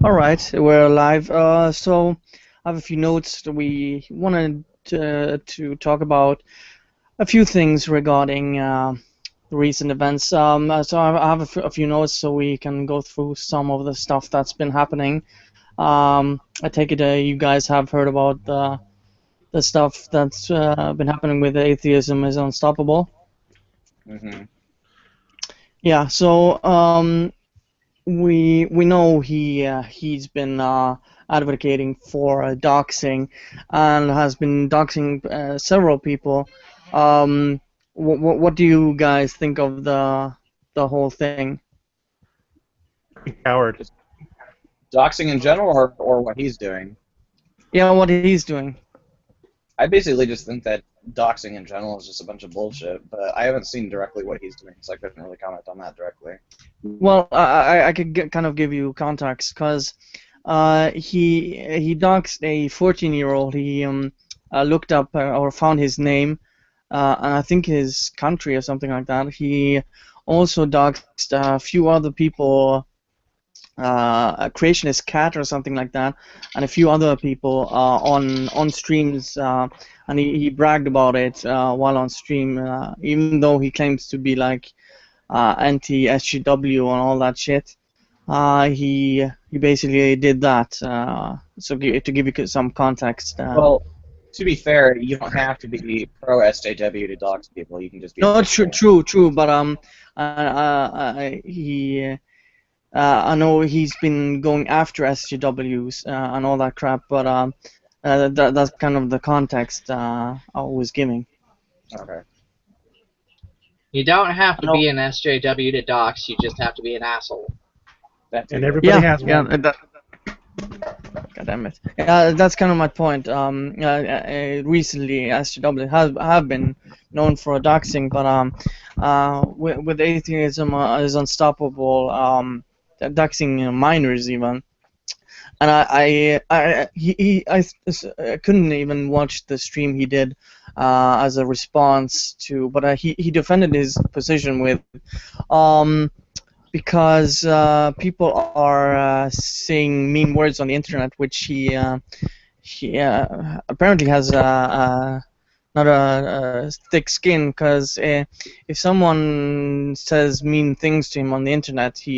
All right, we're live. So I have a few notes that we wanted to talk about a few things regarding the recent events. So I have a few notes so we can go through some of the stuff that's been happening. I take it you guys have heard about the stuff that's been happening with atheism is unstoppable. Mm-hmm. Yeah. So we know he's been advocating for doxing and has been doxing several people. What do you guys think of the whole thing? Coward. Just doxing in general, or what he's doing. Yeah, what he's doing. I basically just think that doxing in general is just a bunch of bullshit, but I haven't seen directly what he's doing, so I couldn't really comment on that directly. Well, I could kind of give you context because he doxed a 14-year-old. He looked up or found his name and I think his country or something like that. He also doxed a few other people, a creationist cat or something like that, and a few other people on streams, and he bragged about it while on stream, even though he claims to be like anti-SGW and all that shit. He basically did that. So to give you some context. Well, to be fair, you don't have to be pro SJW to dox people. You can just be. No, true. But I know he's been going after SGWs and all that crap. But that's kind of the context I was giving. Okay. You don't have to be an SJW to dox, you just have to be an asshole. And everybody has one. Yeah, God damn it. That's kind of my point. Recently, SJW have been known for doxing, but with atheism is unstoppable. Doxing minors even. And I couldn't even watch the stream he did as a response to, but he defended his position with, because people are saying mean words on the internet, which he apparently has not a thick skin, because if someone says mean things to him on the internet, he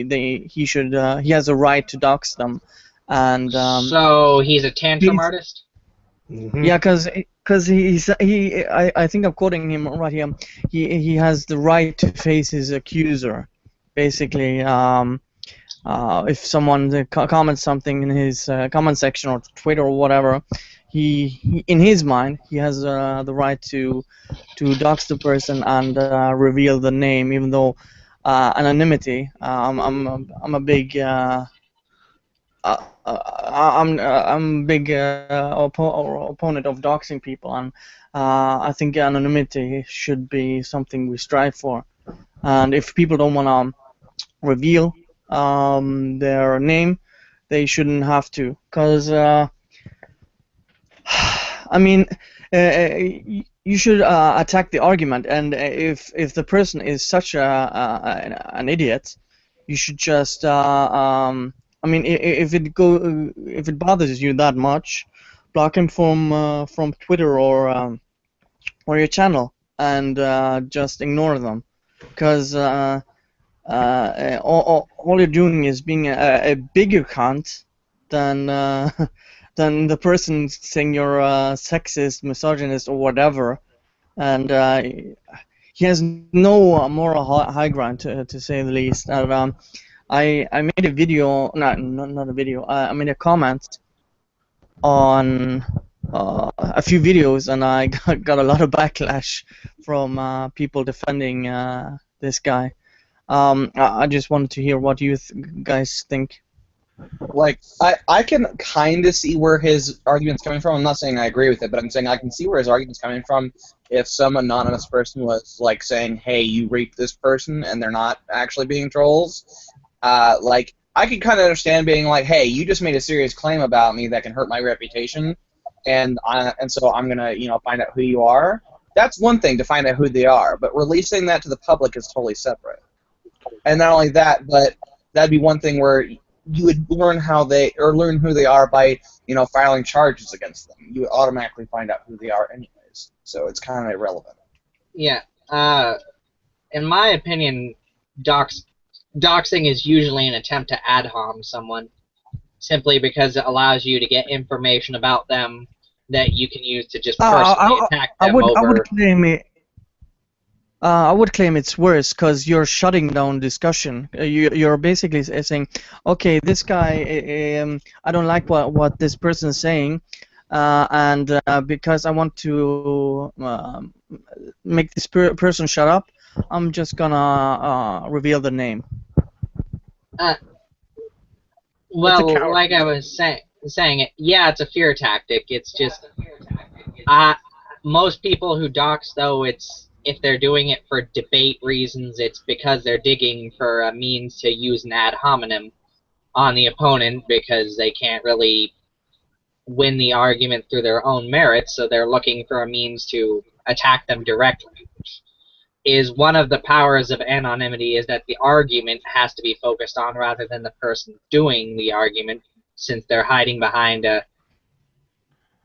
has a right to dox them. And so he's a tantrum artist? Mm-hmm. Yeah, because I think I'm quoting him right here. He has the right to face his accuser, basically. If someone comments something in his comment section or Twitter or whatever, he in his mind he has the right to dox the person and reveal the name, even though anonymity. I'm a big I'm a big opponent of doxing people, and I think anonymity should be something we strive for. And if people don't want to reveal their name, they shouldn't have to, because I mean, you should attack the argument, and if the person is such an idiot, you should just I mean, if it bothers you that much, block him from Twitter or your channel, and just ignore them, because all you're doing is being a bigger cunt than than the person saying you're sexist, misogynist, or whatever, and he has no moral high ground, to say the least. And, I made a video, not a video, I made a comment on a few videos, and I got a lot of backlash from people defending this guy. I just wanted to hear what you guys think. Like, I can kind of see where his argument's coming from. I'm not saying I agree with it, but I'm saying I can see where his argument's coming from if some anonymous person was, like, saying, hey, you raped this person, and they're not actually being trolls. Like, I could kind of understand being like, hey, you just made a serious claim about me that can hurt my reputation, and so I'm going to, find out who you are. That's one thing, to find out who they are, but releasing that to the public is totally separate. And not only that, but that'd be one thing where you would learn learn who they are by filing charges against them. You would automatically find out who they are anyways. So it's kind of irrelevant. Yeah. In my opinion, doxing is usually an attempt to ad hom someone, simply because it allows you to get information about them that you can use to just personally attack them I would over. claim it. I would claim it's worse because you're shutting down discussion. You're basically saying, okay, this guy, I don't like what this person is saying, and because I want to make this person shut up, I'm just gonna reveal the name. Well, like I was saying it, yeah, it's a fear tactic. It's just, most people who dox, though, if they're doing it for debate reasons, it's because they're digging for a means to use an ad hominem on the opponent because they can't really win the argument through their own merits, so they're looking for a means to attack them directly. Is one of the powers of anonymity is that the argument has to be focused on rather than the person doing the argument, since they're hiding behind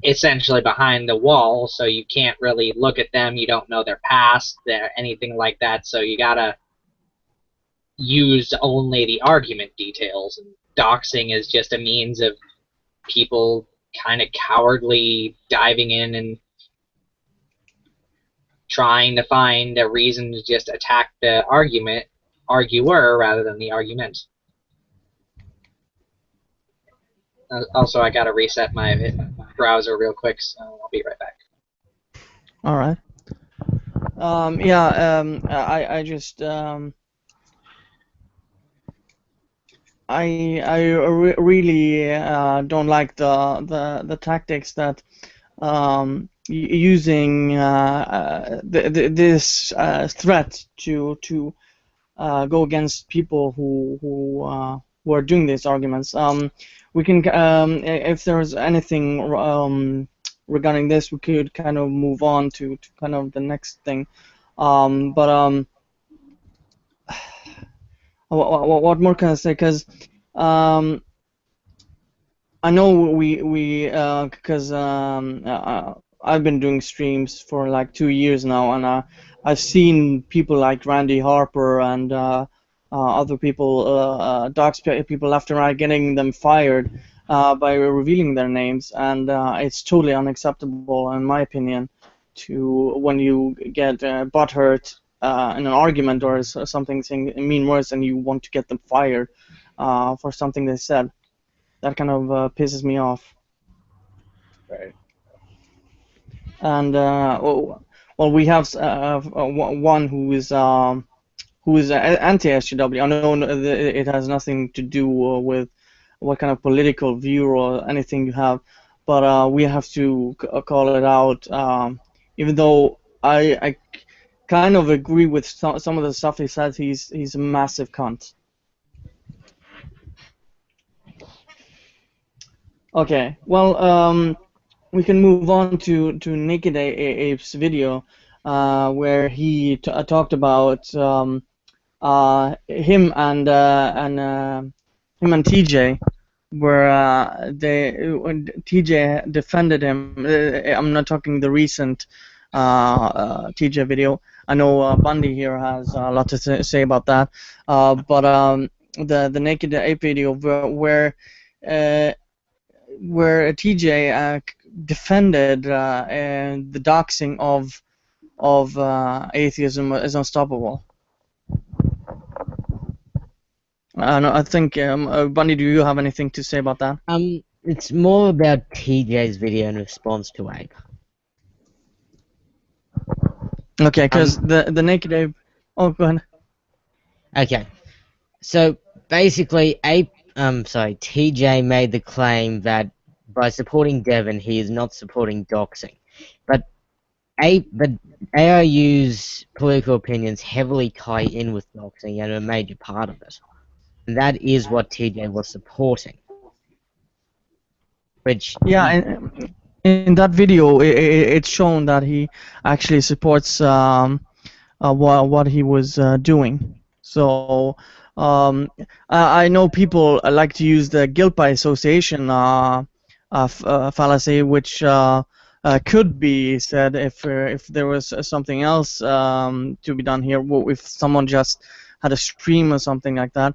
essentially behind the wall, so you can't really look at them, you don't know their past, anything like that, so you gotta use only the argument details. And doxing is just a means of people kind of cowardly diving in and trying to find a reason to just attack the arguer rather than the argument. Also, I gotta reset my browser real quick, so I'll be right back. All right. I just really don't like the tactics that using this threat to go against people who are doing these arguments. We can, if there's anything regarding this, we could kind of move on to kind of the next thing. What more can I say? Because I know because I've been doing streams for like 2 years now, and I've seen people like Randy Harper and other people, dox people left and right, getting them fired by revealing their names, and it's totally unacceptable, in my opinion, to when you get butthurt in an argument or something saying mean words and you want to get them fired for something they said. That kind of pisses me off. Right. And well, we have one who is anti-SJW. I know it has nothing to do with what kind of political view or anything you have, but we have to call it out. Even though I kind of agree with some of the stuff he said, he's a massive cunt. Okay, well, we can move on to Naked Ape's video, where he talked about him and TJ, where TJ defended him. I'm not talking the recent TJ video. I know Bundy here has a lot to say about that, but the Naked Ape video where TJ defended the doxing of atheism is unstoppable. I think Bundy, do you have anything to say about that? It's more about TJ's video in response to Ape. Okay, because the Naked Ape. Oh, go ahead. Okay, so basically, TJ made the claim that by supporting Devon, he is not supporting doxing, but AIU's political opinions heavily tie in with doxing and are a major part of it, and that is what TJ was supporting. Which in that video, it's shown that he actually supports what he was doing. So I know people like to use the guilt by association fallacy, which could be said if there was something else to be done here, if someone just had a stream or something like that.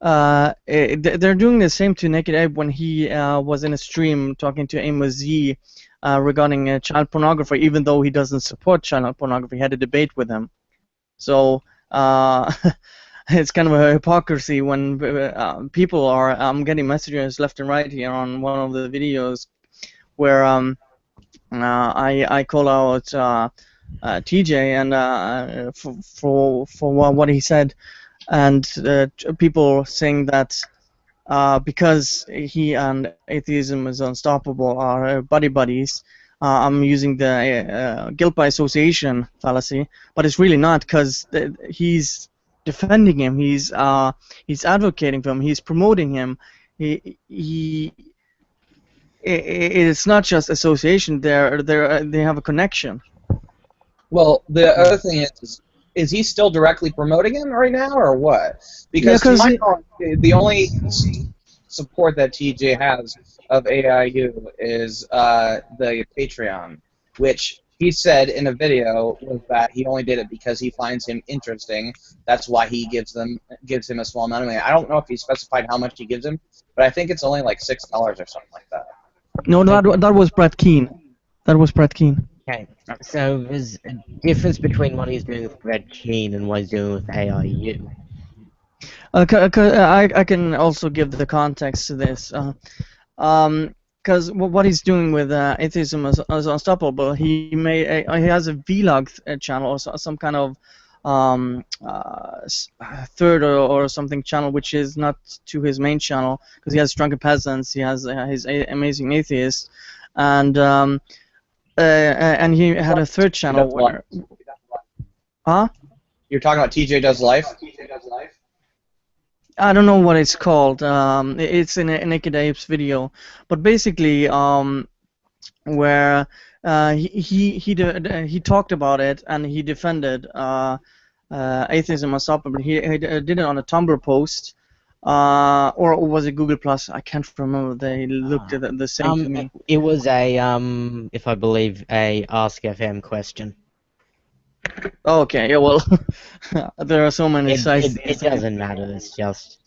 They're doing the same to Naked Ape when he was in a stream talking to Amos Yee regarding child pornography, even though he doesn't support child pornography. He had a debate with him. So it's kind of a hypocrisy when people are. I'm getting messages left and right here on one of the videos where I call out TJ and for what he said, and people saying that because he and atheism is unstoppable are buddy buddies. I'm using the guilt by association fallacy, but it's really not, because he's defending him. He's advocating for him. He's promoting him. It's not just association. They have a connection. Well, the other thing is he still directly promoting him right now, or what? Because Yeah, to my knowledge, the only support that TJ has of AIU is the Patreon, which he said in a video was that he only did it because he finds him interesting. That's why he gives him a small amount of money. I don't know if he specified how much he gives him, but I think it's only like $6 or something like that. No, that was Brett Keane. That was Brett Keane. Okay, so there's a difference between what he's doing with Red Keen and what he's doing with AIU. I can also give the context to this. Because what he's doing with atheism is unstoppable. He has a vlog channel, or some kind of third or something channel, which is not to his main channel, because he has Drunken Peasants. He has his Amazing Atheist, and he had a third channel where. Huh? You're talking about TJ Does Life? I don't know what it's called. It's in a Naked Apes video, but basically, where he talked about it and he defended atheism unstoppable. He did it on a Tumblr post, or was it Google Plus? I can't remember. They looked at the same to me. It was a if I believe, a Ask FM question. Okay, yeah, well, there are so many sites. It doesn't matter. It's just.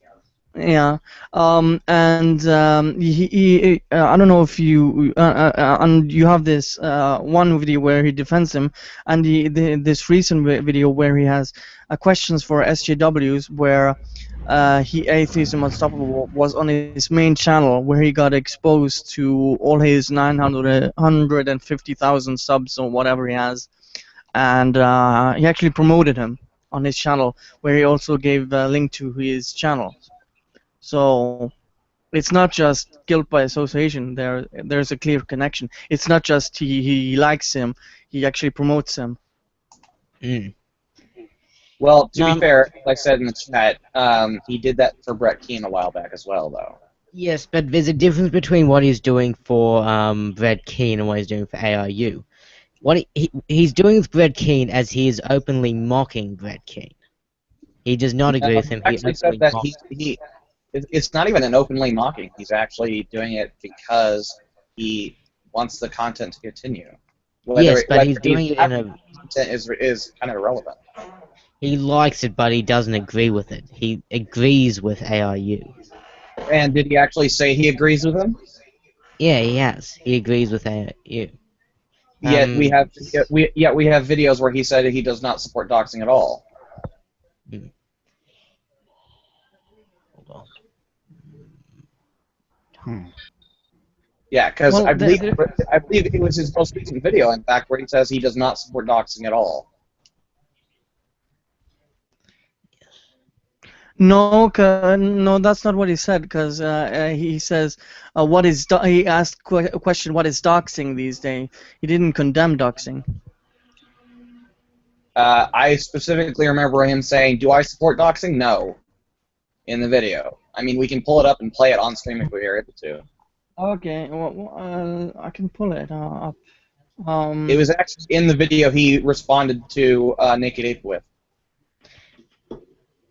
Yeah, and he I don't know if you and you have this one video where he defends him, and this recent video where he has questions for SJWs, where Atheism Unstoppable was on his main channel, where he got exposed to all his 950,000 subs or whatever he has, and he actually promoted him on his channel, where he also gave a link to his channel. So it's not just guilt by association. There's a clear connection. It's not just he likes him, he actually promotes him. Mm. Well, to be fair, like I said in the chat, he did that for Brett Keane a while back as well, though. Yes, but there's a difference between what he's doing for Brett Keane and what he's doing for AIU. What he's doing with Brett Keane, as he is openly mocking Brett Keane. He does not agree with him. He actually said that it's not even an openly mocking. He's actually doing it because he wants the content to continue. Yes, but he's doing it in a... Content is kind of irrelevant. He likes it, but he doesn't agree with it. He agrees with AIU. And did he actually say he agrees with him? Yeah, he has. He agrees with AIU. Yet we have videos where he said he does not support doxing at all. Hold on. Yeah, because I believe it was his most recent video, in fact, where he says he does not support doxing at all. No, no, that's not what he said. Because he says, "What is?" He asked a question, "What is doxing these days?" He didn't condemn doxing. I specifically remember him saying, "Do I support doxing?" No, in the video. I mean, we can pull it up and play it on stream if we're able to. Okay, well, I can pull it up. It was actually in the video he responded to Naked Ape with.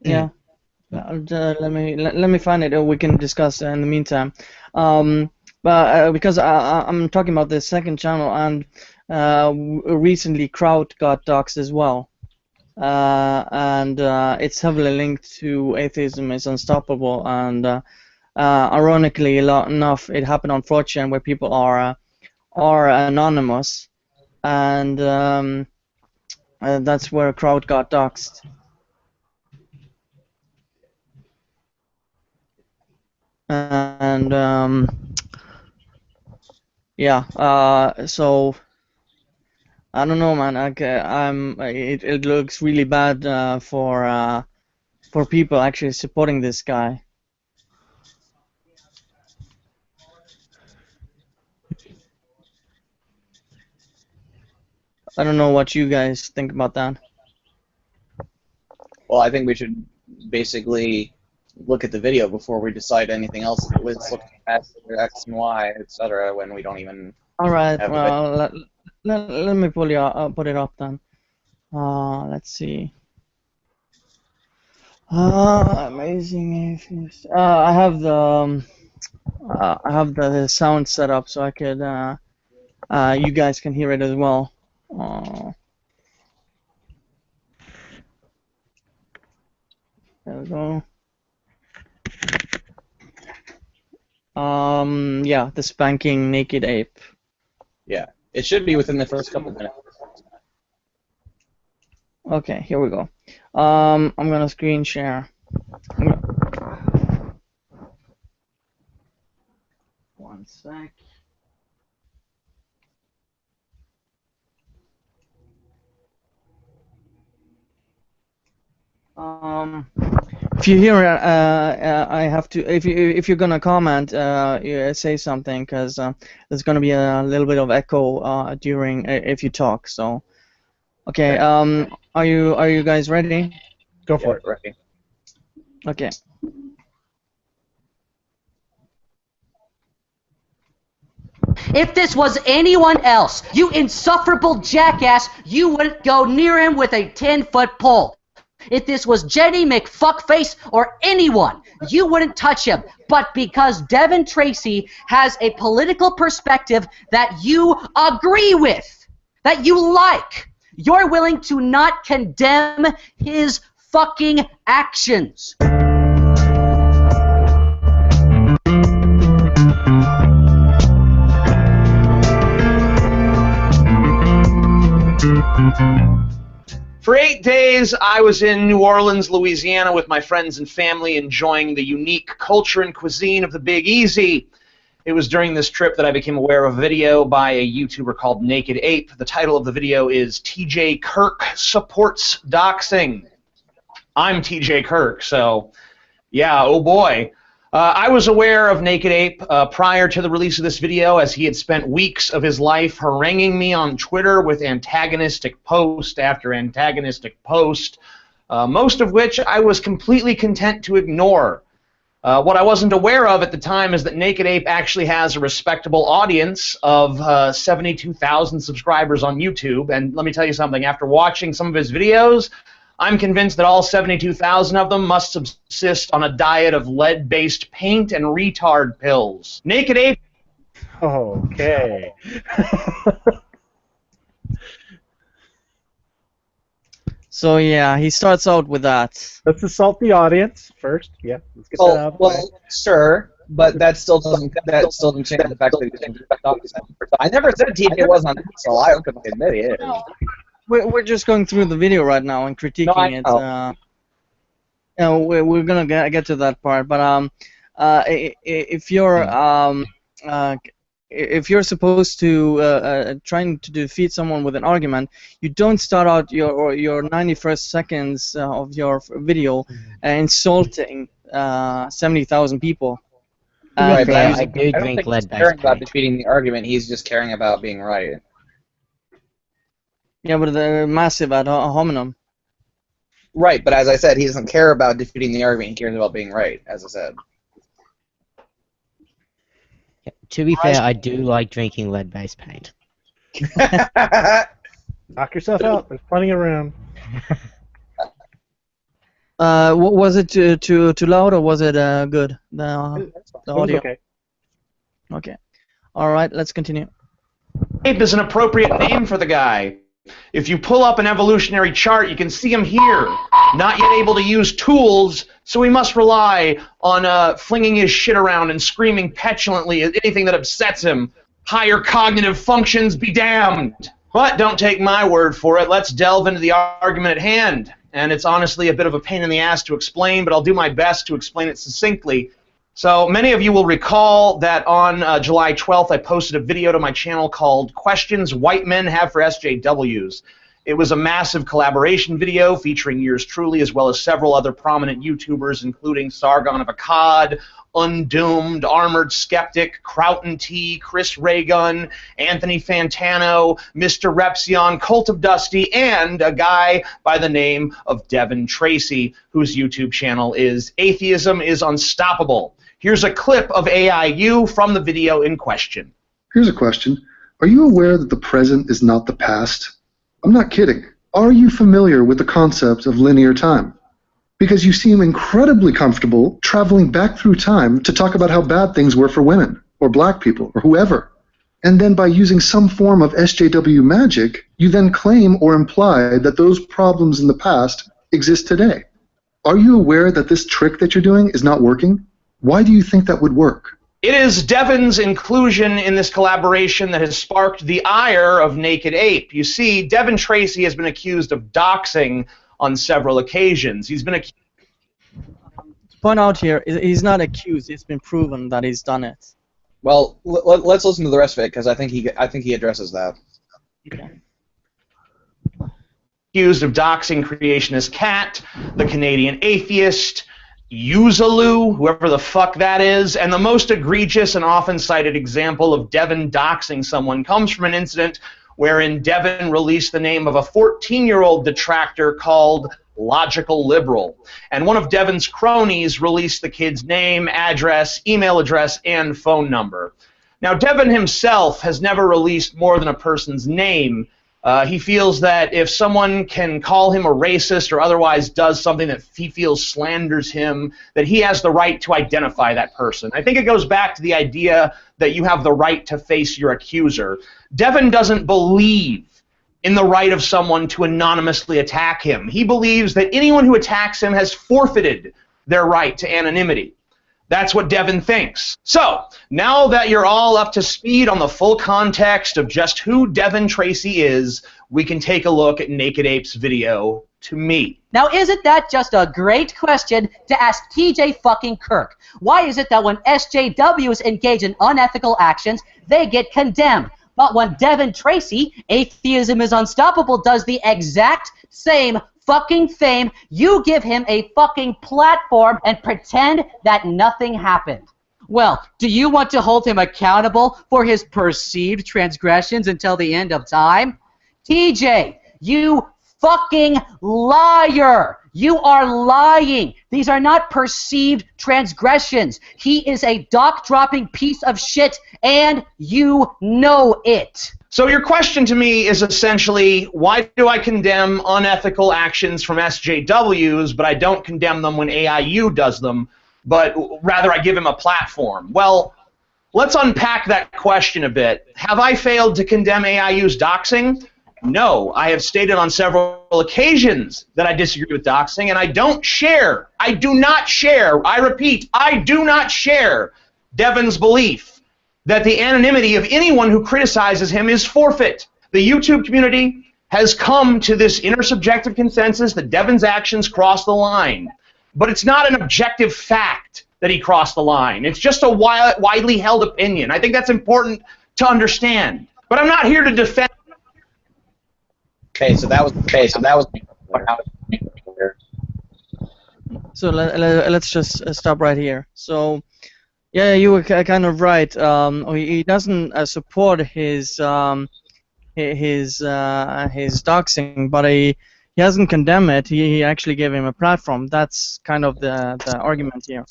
Yeah. Let me find it. We can discuss in the meantime. But because I'm talking about the second channel, and recently Crowd got doxxed as well, and it's heavily linked to Atheism is Unstoppable, and ironically enough, it happened on 4chan where people are anonymous, and that's where Crowd got doxxed. And yeah, so I don't know, man. It looks really bad for people actually supporting this guy. I don't know what you guys think about that. Well, I think we should basically look at the video before we decide anything else. Let's look past X and Y, etc. When we don't even. All right. have Well, let me put it up then. Let's see. Amazing atheist. I have the sound set up so I could you guys can hear it as well. There we go. Yeah, the spanking naked ape. Yeah, it should be within the first couple minutes. Okay, here we go. I'm gonna screen share. One sec. If you hear, I have to. If you're gonna comment, say something, because there's gonna be a little bit of echo during if you talk. So, okay. Are you guys ready? Go for it. Ready. Okay. If this was anyone else, you insufferable jackass, you wouldn't go near him with a 10-foot pole. If this was Jenny McFuckface or anyone, you wouldn't touch him. But because Devin Tracy has a political perspective that you agree with, that you like, you're willing to not condemn his fucking actions. For 8 days, I was in New Orleans, Louisiana, with my friends and family, enjoying the unique culture and cuisine of the Big Easy. It was during this trip that I became aware of a video by a YouTuber called Naked Ape. The title of the video is TJ Kirk Supports Doxing. I'm TJ Kirk, so yeah, oh boy. I was aware of Naked Ape prior to the release of this video, as he had spent weeks of his life haranguing me on Twitter with antagonistic post after antagonistic post, most of which I was completely content to ignore. What I wasn't aware of at the time is that Naked Ape actually has a respectable audience of 72,000 subscribers on YouTube, and let me tell you something, after watching some of his videos, I'm convinced that all 72,000 of them must subsist on a diet of lead-based paint and retard pills. Naked Ape. Okay. So yeah, he starts out with that. Let's assault the audience first. Yeah, let's get that out of the way. Well, sure, but that still doesn't change the fact that he's I never said TJ was on so I don't admit it. We're just going through the video right now and critiquing it. You know, we're gonna get to that part, but if you're supposed to trying to defeat someone with an argument, you don't start out your 91st seconds of your video insulting 70,000 people. Right, but I do don't drink think he's lead-based caring about paint. defeating the argument. He's just caring about being right. Yeah, but the massive ad hominem. Right, but as I said, he doesn't care about defeating the argument. He cares about being right, as I said. To be fair, I do like drinking lead-based paint. Knock yourself out. There's plenty around. Was it too loud or was it good? The It was audio. okay. Okay. All right. Let's continue. Ape is an appropriate name for the guy. If you pull up an evolutionary chart, you can see him here, not yet able to use tools, so he must rely on flinging his shit around and screaming petulantly at anything that upsets him. Higher cognitive functions be damned. But don't take my word for it. Let's delve into the argument at hand. And it's honestly a bit of a pain in the ass to explain, but I'll do my best to explain it succinctly. So many of you will recall that on July 12th, I posted a video to my channel called Questions White Men Have for SJWs. It was a massive collaboration video featuring yours truly as well as several other prominent YouTubers, including Sargon of Akkad, Undoomed, Armored Skeptic, Crowton T, Chris Raygun, Anthony Fantano, Mr. Repsion, Cult of Dusty, and a guy by the name of Devin Tracy, whose YouTube channel is Atheism is Unstoppable. Here's a clip of AIU from the video in question. Here's a question. Are you aware that the present is not the past? I'm not kidding. Are you familiar with the concept of linear time? Because you seem incredibly comfortable traveling back through time to talk about how bad things were for women, or black people, or whoever. And then by using some form of SJW magic, you then claim or imply that those problems in the past exist today. Are you aware that this trick that you're doing is not working? Why do you think that would work? It is Devin's inclusion in this collaboration that has sparked the ire of Naked Ape. You see, Devin Tracy has been accused of doxing on several occasions. He's been accused. Point out here, he's not accused. It's been proven that he's done it. Well, let's listen to the rest of it because I think he addresses that. Okay. Accused of doxing creationist Cat, the Canadian atheist, Yuzalu, whoever the fuck that is, and the most egregious and often cited example of Devin doxing someone comes from an incident wherein Devin released the name of a 14-year-old detractor called Logical Liberal. And one of Devin's cronies released the kid's name, address, email address, and phone number. Now, Devin himself has never released more than a person's name. He feels that if someone can call him a racist or otherwise does something that he feels slanders him, that he has the right to identify that person. I think it goes back to the idea that you have the right to face your accuser. Devin doesn't believe in the right of someone to anonymously attack him. He believes that anyone who attacks him has forfeited their right to anonymity. That's what Devin thinks. So, now that you're all up to speed on the full context of just who Devin Tracy is, we can take a look at Naked Ape's video to me. Now, isn't that just a great question to ask TJ fucking Kirk? Why is it that when SJWs engage in unethical actions, they get condemned? But when Devin Tracy, Atheism is Unstoppable, does the exact same fucking thing, you give him a fucking platform and pretend that nothing happened. Well, do you want to hold him accountable for his perceived transgressions until the end of time? TJ, you fucking liar! You are lying. These are not perceived transgressions. He is a doc-dropping piece of shit, and you know it. So your question to me is essentially, why do I condemn unethical actions from SJWs, but I don't condemn them when AIU does them, but rather I give him a platform? Well, let's unpack that question a bit. Have I failed to condemn AIU's doxing? No, I have stated on several occasions that I disagree with doxing, and I do not share, I repeat, I do not share Devin's belief that the anonymity of anyone who criticizes him is forfeit. The YouTube community has come to this intersubjective consensus that Devin's actions cross the line, but it's not an objective fact that he crossed the line. It's just a widely held opinion. I think that's important to understand. But I'm not here to defend. Okay, so that was So let's just stop right here. So, yeah, you were kind of right. He doesn't support his doxing, but he hasn't condemned it. He actually gave him a platform. That's kind of the argument here.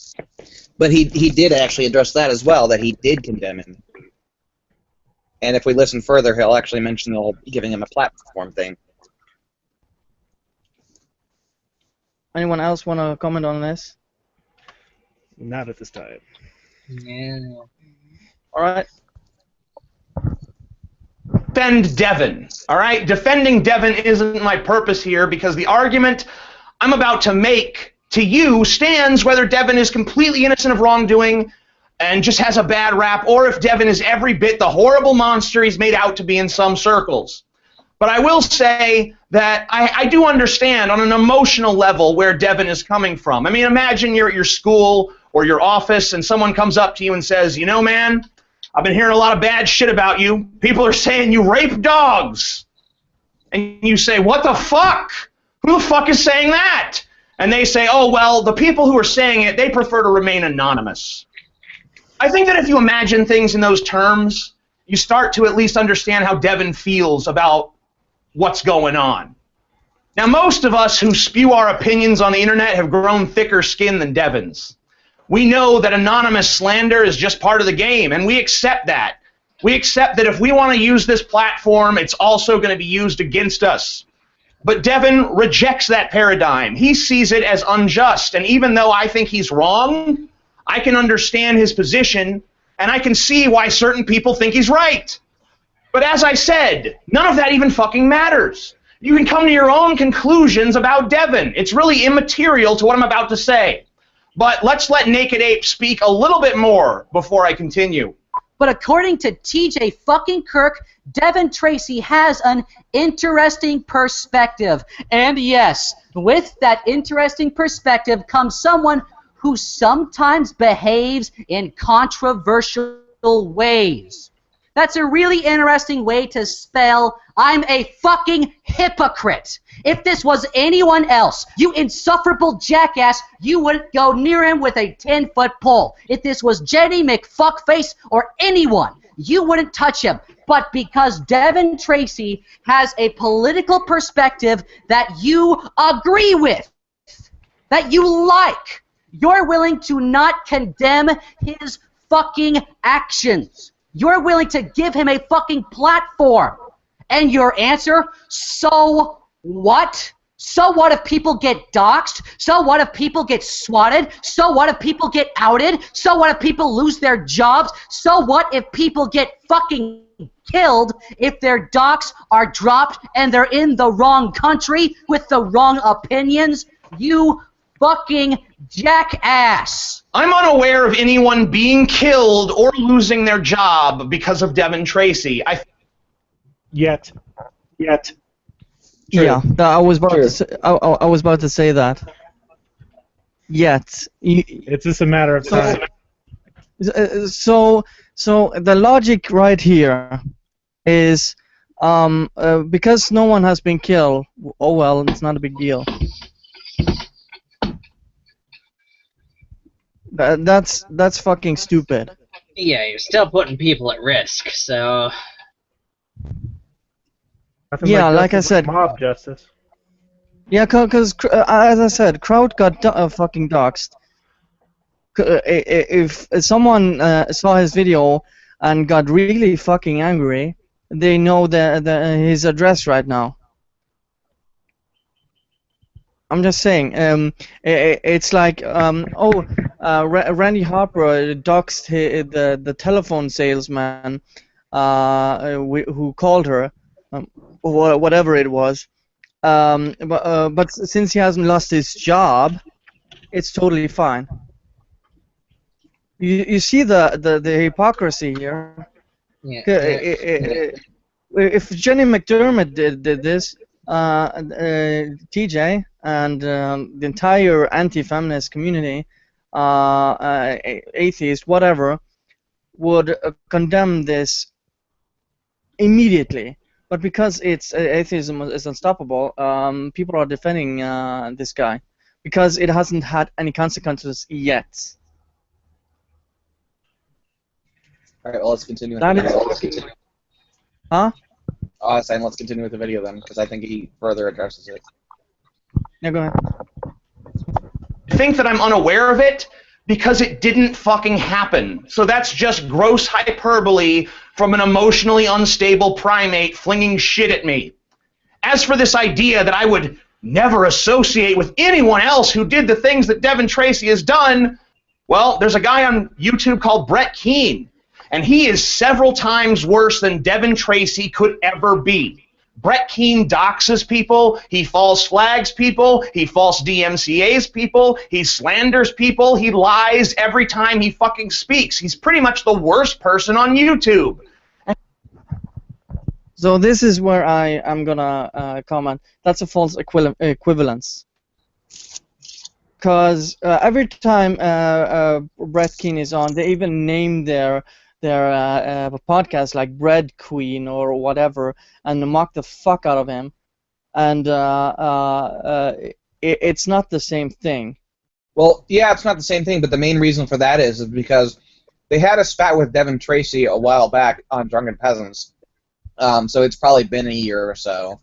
But he did actually address that as well, that he did condemn him. And if we listen further, he'll actually mention giving him a platform thing. Anyone else want to comment on this? Not at this time. Yeah. All right. Defend Devin. All right? Defending Devin isn't my purpose here because the argument I'm about to make to you stands whether Devin is completely innocent of wrongdoing and just has a bad rap, or if Devin is every bit the horrible monster he's made out to be in some circles. But I will say that I do understand on an emotional level where Devin is coming from. I mean, imagine you're at your school or your office and someone comes up to you and says, you know, man, I've been hearing a lot of bad shit about you. People are saying you rape dogs. And you say, what the fuck? Who the fuck is saying that? And they say, oh, well, the people who are saying it, they prefer to remain anonymous. I think that if you imagine things in those terms, you start to at least understand how Devin feels about what's going on. Now, most of us who spew our opinions on the internet have grown thicker skin than Devin's. We know that anonymous slander is just part of the game, and we accept that. We accept that if we want to use this platform, it's also going to be used against us. But Devin rejects that paradigm. He sees it as unjust, and even though I think he's wrong, I can understand his position, and I can see why certain people think he's right. But as I said, none of that even fucking matters. You can come to your own conclusions about Devin. It's really immaterial to what I'm about to say. But let's let Naked Ape speak a little bit more before I continue. But according to TJ fucking Kirk, Devin Tracy has an interesting perspective. And yes, with that interesting perspective comes someone who sometimes behaves in controversial ways. That's a really interesting way to spell I'm a fucking hypocrite. If this was anyone else, you insufferable jackass, you wouldn't go near him with a 10-foot pole. If this was Jenny McFuckface or anyone, you wouldn't touch him. But because Devin Tracy has a political perspective that you agree with, that you like, you're willing to not condemn his fucking actions. You're willing to give him a fucking platform. And your answer, so what? So what if people get doxxed? So what if people get swatted? So what if people get outed? So what if people lose their jobs? So what if people get fucking killed if their docs are dropped and they're in the wrong country with the wrong opinions? You fucking jackass. I'm unaware of anyone being killed or losing their job because of Devin Tracy. Yet. True. Yeah, I was about to say, I was about to say that. Yet. It's just a matter of time. So the logic right here is because no one has been killed. Oh well, it's not a big deal. That's fucking stupid. Yeah, you're still putting people at risk, so... Yeah, like I said... Mob justice. Yeah, because, as I said, Crowd got fucking doxxed. If someone saw his video and got really fucking angry, they know his address right now. I'm just saying, it's like, Randy Harper doxed the telephone salesman who called her, whatever it was. But since he hasn't lost his job, it's totally fine. You see the hypocrisy here. Yeah. If Jenny McDermott did this, TJ and the entire anti-feminist community, atheist, whatever, would condemn this immediately. But because atheism is unstoppable, people are defending this guy because it hasn't had any consequences yet. All right, well, let's continue. Huh? I was saying let's continue with the video then, because I think he further addresses it. Yeah, go ahead. I think that I'm unaware of it because it didn't fucking happen. So that's just gross hyperbole from an emotionally unstable primate flinging shit at me. As for this idea that I would never associate with anyone else who did the things that Devin Tracy has done, well, there's a guy on YouTube called Brett Keane, and he is several times worse than Devin Tracy could ever be. Brett Keane doxes people, he false flags people, he false DMCAs people, he slanders people, he lies every time he fucking speaks. He's pretty much the worst person on YouTube. So this is where I am gonna comment. That's a false equivalence. Because every time Brett Keane is on, they even name their podcast like Bread Queen or whatever, and mock the fuck out of him. And it's not the same thing. Well, yeah, it's not the same thing, but the main reason for that is because they had a spat with Devin Tracy a while back on Drunken Peasants. So it's probably been a year or so,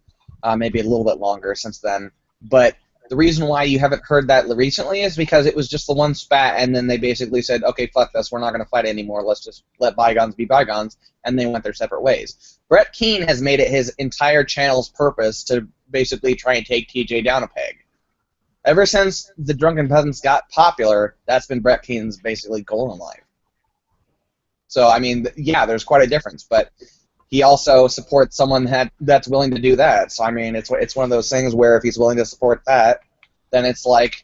maybe a little bit longer since then. But the reason why you haven't heard that recently is because it was just the one spat, and then they basically said, okay, fuck this, we're not going to fight anymore, let's just let bygones be bygones, and they went their separate ways. Brett Keane has made it his entire channel's purpose to basically try and take TJ down a peg. Ever since the Drunken Peasants got popular, that's been Brett Keane's basically goal in life. So, I mean, yeah, there's quite a difference, but he also supports someone that's willing to do that. So I mean, it's one of those things where if he's willing to support that, then it's like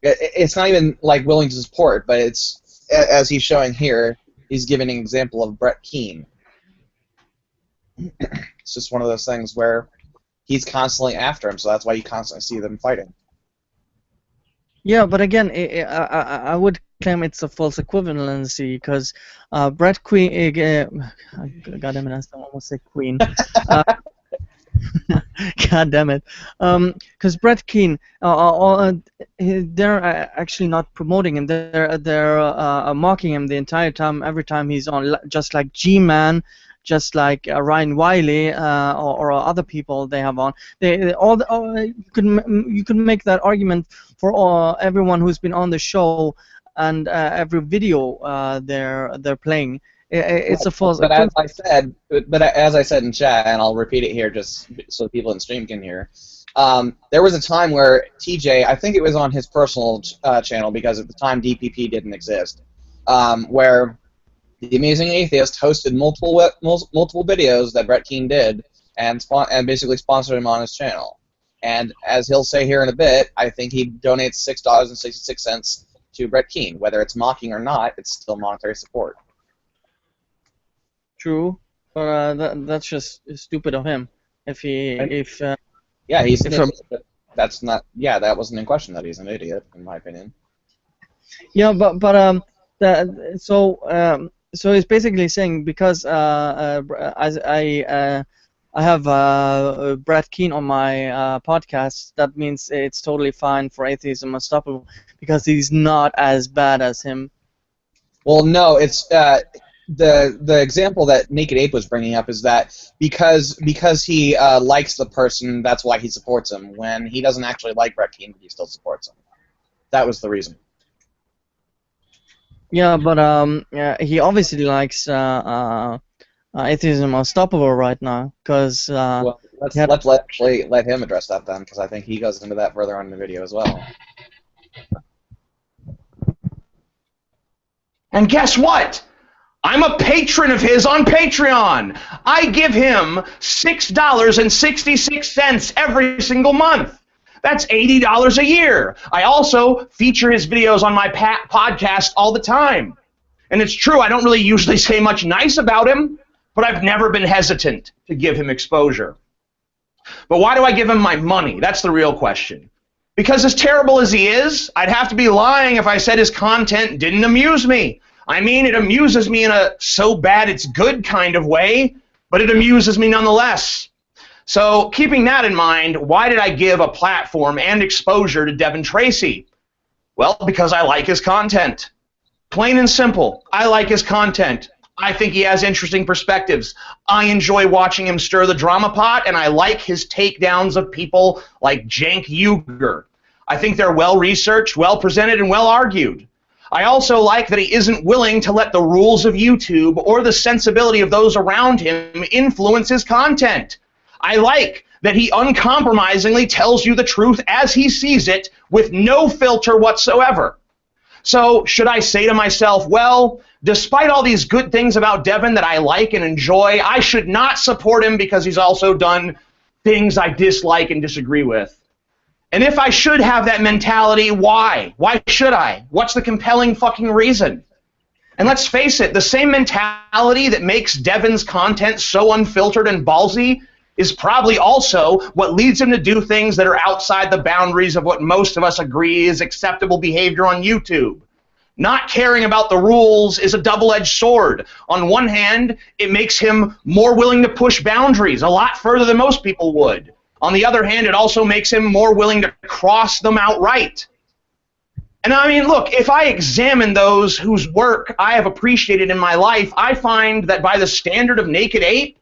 it's not even like willing to support, but it's as he's showing here, he's giving an example of Brett Keane. It's just one of those things where he's constantly after him, so that's why you constantly see them fighting. Yeah, but again, I would claim it's a false equivalency because Brett Queen, God damn it, I almost say Queen. God damn it, because Brett Keane, they're actually not promoting him. They're mocking him the entire time. Every time he's on, just like G-Man. Just like Ryan Wiley or other people they have on, you can make that argument for everyone who's been on the show and every video they're playing. It's a false. But as I said in chat, and I'll repeat it here just so people in stream can hear. There was a time where TJ, I think it was on his personal channel because at the time DPP didn't exist, where The Amazing Atheist hosted multiple videos that Brett Keane did, and basically sponsored him on his channel. And as he'll say here in a bit, I think he donates $6.66 to Brett Keane. Whether it's mocking or not, it's still monetary support. True, but that's just stupid of him. Yeah, he's an idiot, but that's not. Yeah, that wasn't in question that he's an idiot, in my opinion. Yeah, so it's basically saying because I have Brett Keane on my podcast, that means it's totally fine for Atheism Unstoppable because he's not as bad as him. Well, no, it's the example that Naked Ape was bringing up is that because he likes the person, that's why he supports him. When he doesn't actually like Brett Keane, he still supports him. That was the reason. Yeah, but he obviously likes Atheism Unstoppable right now, because well, let's let him address that then, because I think he goes into that further on in the video as well. And guess what? I'm a patron of his on Patreon. I give him $6.66 every single month. That's $80 a year. I also feature his videos on my podcast all the time. And it's true, I don't really usually say much nice about him, but I've never been hesitant to give him exposure. But why do I give him my money? That's the real question. Because as terrible as he is, I'd have to be lying if I said his content didn't amuse me. I mean, it amuses me in a so bad it's good kind of way, but it amuses me nonetheless. So, keeping that in mind, why did I give a platform and exposure to Devin Tracy? Well, because I like his content. Plain and simple, I like his content. I think he has interesting perspectives. I enjoy watching him stir the drama pot, and I like his takedowns of people like Cenk Uygur. I think they're well-researched, well-presented, and well-argued. I also like that he isn't willing to let the rules of YouTube or the sensibility of those around him influence his content. I like that he uncompromisingly tells you the truth as he sees it with no filter whatsoever. So should I say to myself, well, despite all these good things about Devin that I like and enjoy, I should not support him because he's also done things I dislike and disagree with? And if I should have that mentality, why? Why should I? What's the compelling fucking reason? And let's face it, the same mentality that makes Devin's content so unfiltered and ballsy is probably also what leads him to do things that are outside the boundaries of what most of us agree is acceptable behavior on YouTube. Not caring about the rules is a double-edged sword. On one hand, it makes him more willing to push boundaries a lot further than most people would. On the other hand, it also makes him more willing to cross them outright. And I mean, look, if I examine those whose work I have appreciated in my life, I find that by the standard of Naked Ape,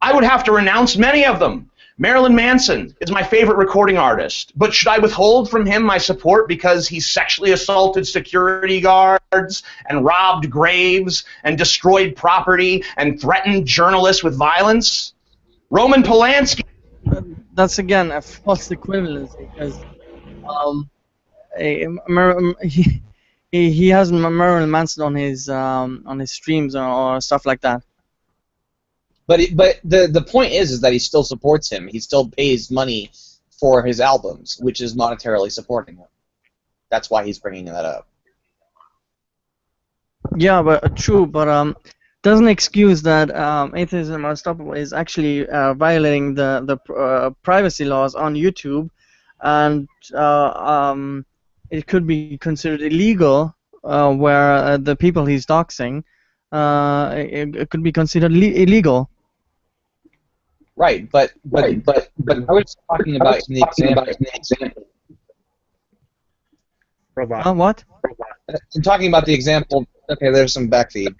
I would have to renounce many of them. Marilyn Manson is my favorite recording artist, but should I withhold from him my support because he sexually assaulted security guards and robbed graves and destroyed property and threatened journalists with violence? Roman Polanski. That's again a false equivalency because he has Marilyn Manson on his streams or stuff like that. But the point is that he still supports him. He still pays money for his albums, which is monetarily supporting him. That's why he's bringing that up. Yeah, but true. But doesn't excuse that Atheism Unstoppable is actually violating the privacy laws on YouTube, and it could be considered illegal where the people he's doxing, it could be considered illegal. Right, but I was talking about in the example. Robot. What? I'm talking about the example. Okay, there's some backfeed.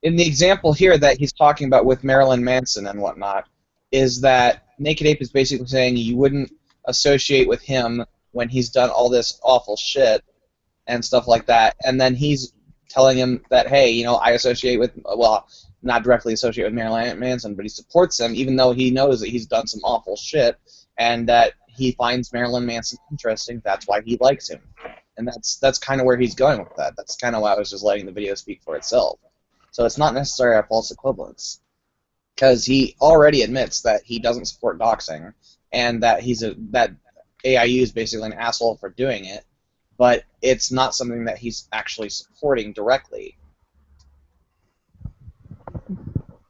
In the example here that he's talking about with Marilyn Manson and whatnot, is that Naked Ape is basically saying you wouldn't associate with him when he's done all this awful shit and stuff like that, and then he's telling him that, hey, you know, I associate with, well, not directly associate with Marilyn Manson, but he supports him even though he knows that he's done some awful shit and that he finds Marilyn Manson interesting. That's why he likes him. And that's kind of where he's going with that. That's kind of why I was just letting the video speak for itself. So it's not necessarily a false equivalence, because he already admits that he doesn't support doxing and that that AIU is basically an asshole for doing it, but it's not something that he's actually supporting directly.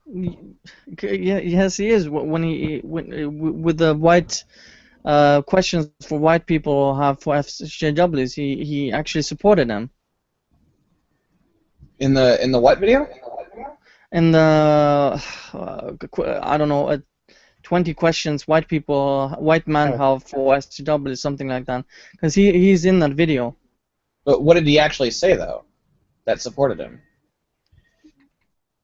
Yeah, yes, he is. When with the white questions for white people have for SJWs, he actually supported them. In the what video? In the I don't know, 20 questions white men have for SJWs, something like that. Because he's in that video. But what did he actually say though that supported him?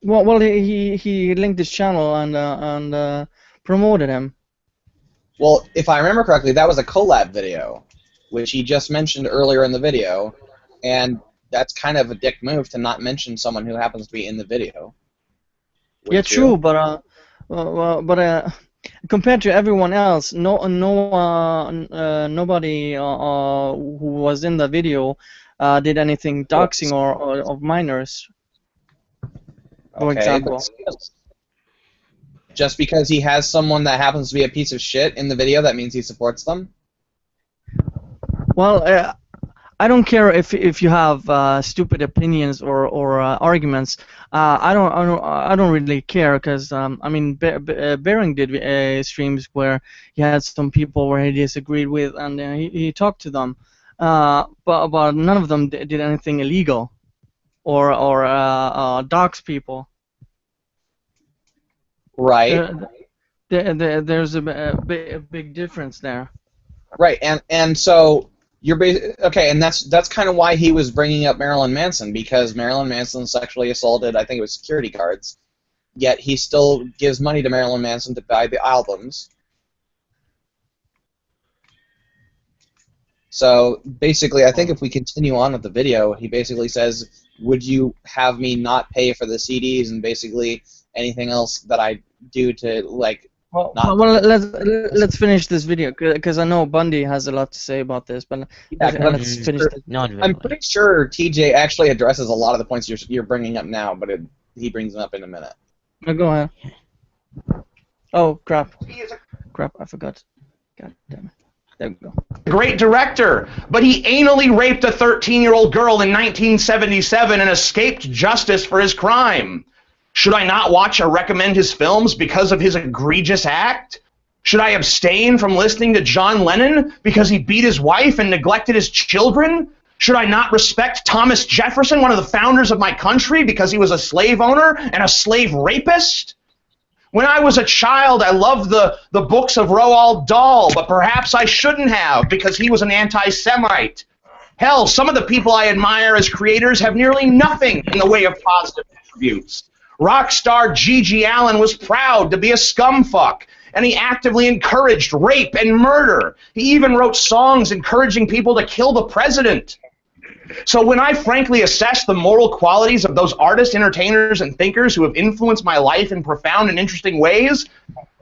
Well, he linked his channel and promoted him. Well, if I remember correctly, that was a collab video, which he just mentioned earlier in the video, and that's kind of a dick move to not mention someone who happens to be in the video. Yeah, true, but compared to everyone else, nobody who was in the video did anything doxing or of minors. For example. Just because he has someone that happens to be a piece of shit in the video, that means he supports them? Well, I don't care if you have stupid opinions or arguments. I don't really care, because I mean, Bering did streams where he had some people where he disagreed with, and he talked to them, but none of them did anything illegal or dox people. Right. There's a big difference there. Right, and so you're okay, and that's kind of why he was bringing up Marilyn Manson, because Marilyn Manson sexually assaulted, I think it was security guards, yet he still gives money to Marilyn Manson to buy the albums. So basically, I think if we continue on with the video, he basically says, would you have me not pay for the CDs and basically anything else that I do to, like, Well, Not- let's finish this video because I know Bundy has a lot to say about this, but Yeah, 'cause let's finish sure- this. Not really. I'm pretty sure TJ actually addresses a lot of the points you're bringing up now, but he brings them up in a minute. No, go ahead. Oh crap! Crap! I forgot. God damn it! There we go. Great director, but he anally raped a 13-year-old girl in 1977 and escaped justice for his crime. Should I not watch or recommend his films because of his egregious act? Should I abstain from listening to John Lennon because he beat his wife and neglected his children? Should I not respect Thomas Jefferson, one of the founders of my country, because he was a slave owner and a slave rapist? When I was a child, I loved the books of Roald Dahl, but perhaps I shouldn't have because he was an anti-Semite. Hell, some of the people I admire as creators have nearly nothing in the way of positive attributes. Rock star Gigi Allen was proud to be a scumfuck, and he actively encouraged rape and murder. He even wrote songs encouraging people to kill the president. So when I frankly assess the moral qualities of those artists, entertainers, and thinkers who have influenced my life in profound and interesting ways,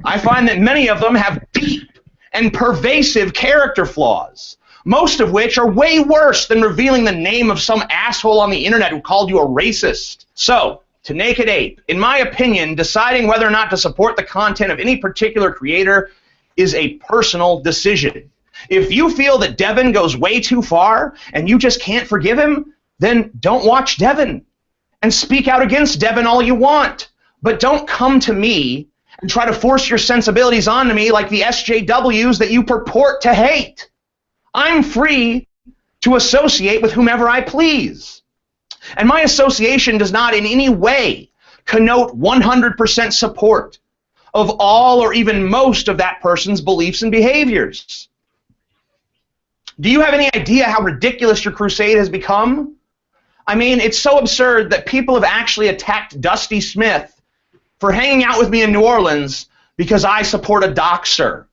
I find that many of them have deep and pervasive character flaws, most of which are way worse than revealing the name of some asshole on the internet who called you a racist. So, to Naked Ape, in my opinion, deciding whether or not to support the content of any particular creator is a personal decision. If you feel that Devin goes way too far and you just can't forgive him, then don't watch Devin. And speak out against Devin all you want. But don't come to me and try to force your sensibilities onto me like the SJWs that you purport to hate. I'm free to associate with whomever I please. And my association does not in any way connote 100% support of all or even most of that person's beliefs and behaviors. Do you have any idea how ridiculous your crusade has become? I mean, it's so absurd that people have actually attacked Dusty Smith for hanging out with me in New Orleans because I support a doxer.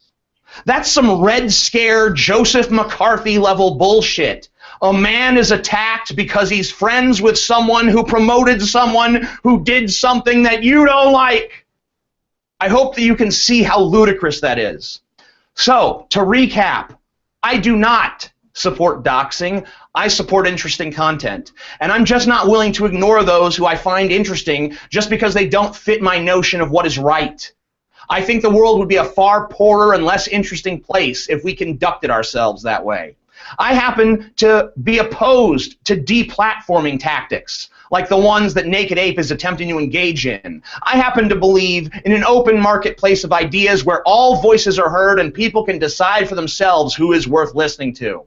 That's some Red Scare, Joseph McCarthy level bullshit. A man is attacked because he's friends with someone who promoted someone who did something that you don't like. I hope that you can see how ludicrous that is. So, to recap, I do not support doxing. I support interesting content. And I'm just not willing to ignore those who I find interesting just because they don't fit my notion of what is right. I think the world would be a far poorer and less interesting place if we conducted ourselves that way. I happen to be opposed to deplatforming tactics, like the ones that Naked Ape is attempting to engage in. I happen to believe in an open marketplace of ideas where all voices are heard and people can decide for themselves who is worth listening to.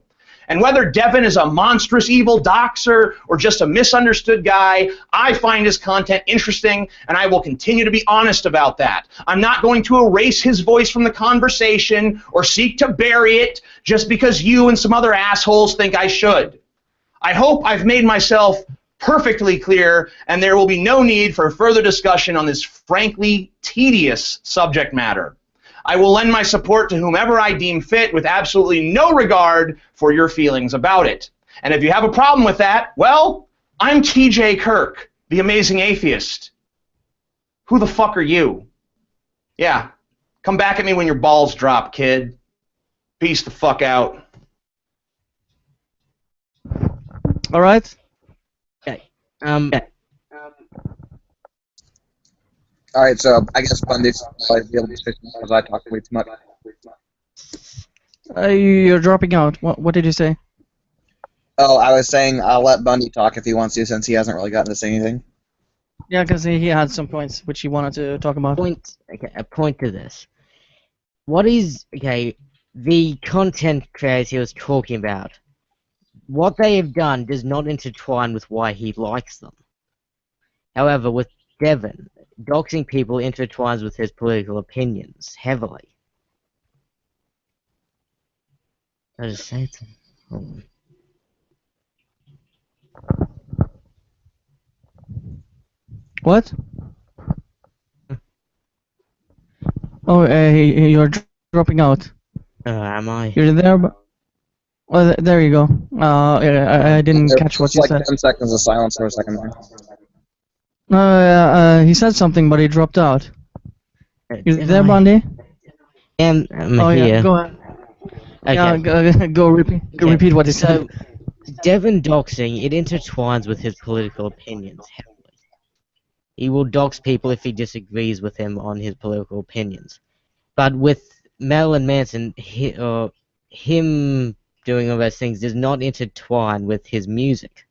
And whether Devin is a monstrous evil doxer or just a misunderstood guy, I find his content interesting, and I will continue to be honest about that. I'm not going to erase his voice from the conversation or seek to bury it just because you and some other assholes think I should. I hope I've made myself perfectly clear, and there will be no need for further discussion on this frankly tedious subject matter. I will lend my support to whomever I deem fit with absolutely no regard for your feelings about it. And if you have a problem with that, well, I'm TJ Kirk, the amazing atheist. Who the fuck are you? Yeah, come back at me when your balls drop, kid. Peace the fuck out. All right. Okay. All right, so I guess Bundy's probably the only person because I talk way too much. You're dropping out. What did you say? Oh, I was saying I'll let Bundy talk if he wants to, since he hasn't really gotten to say anything. Yeah, because he had some points which he wanted to talk about. A point to this. What is the content creators he was talking about? What they have done does not intertwine with why he likes them. However, with Devin, doxing people intertwines with his political opinions heavily. I just say it. What? Oh, you're dropping out. Am I? You're there, but... Oh, there you go. I didn't catch what you like said. 10 seconds of silence for a second there. He said something, but he dropped out. You Did there, I- Bondi? I'm Oh here. yeah, go ahead. Okay. Yeah, go repeat. Go Okay, repeat what you said. So, Devon doxing, it intertwines with his political opinions heavily. He will dox people if he disagrees with him on his political opinions. But with Marilyn Manson, him doing all those things does not intertwine with his music.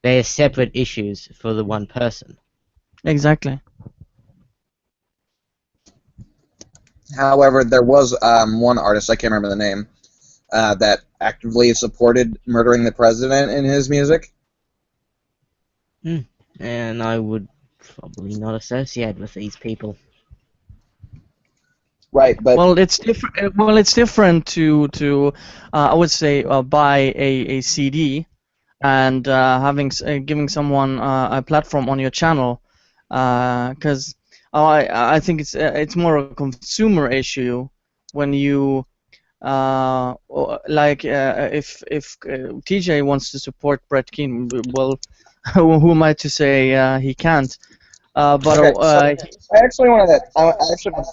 They are separate issues for the one person. Exactly. However, there was one artist, I can't remember the name, that actively supported murdering the president in his music. And I would probably not associate with these people. Right, but Well, it's different. Well, it's different to I would say buy a CD and giving someone a platform on your channel, because I think it's more a consumer issue when you if TJ wants to support Brett Keane, well, who am I to say he can't? But okay, so I actually want to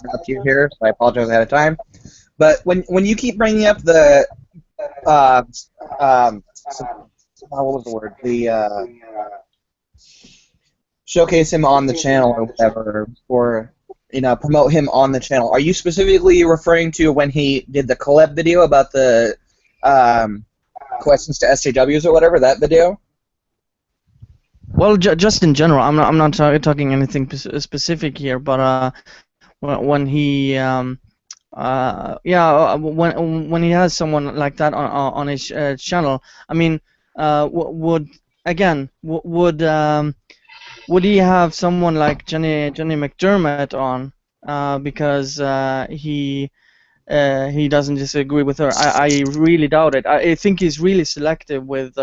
interrupt you here, so I apologize ahead of time. But when you keep bringing up the what was the word? Showcase him on the channel or whatever, or promote him on the channel. Are you specifically referring to when he did the collab video about the questions to SJWs or whatever, that video? Well, just in general, I'm not talking anything specific here, but when he when he has someone like that on his channel, I mean, would he have someone like Jenny McDermott on because he doesn't disagree with her? I really doubt it. I think he's really selective with.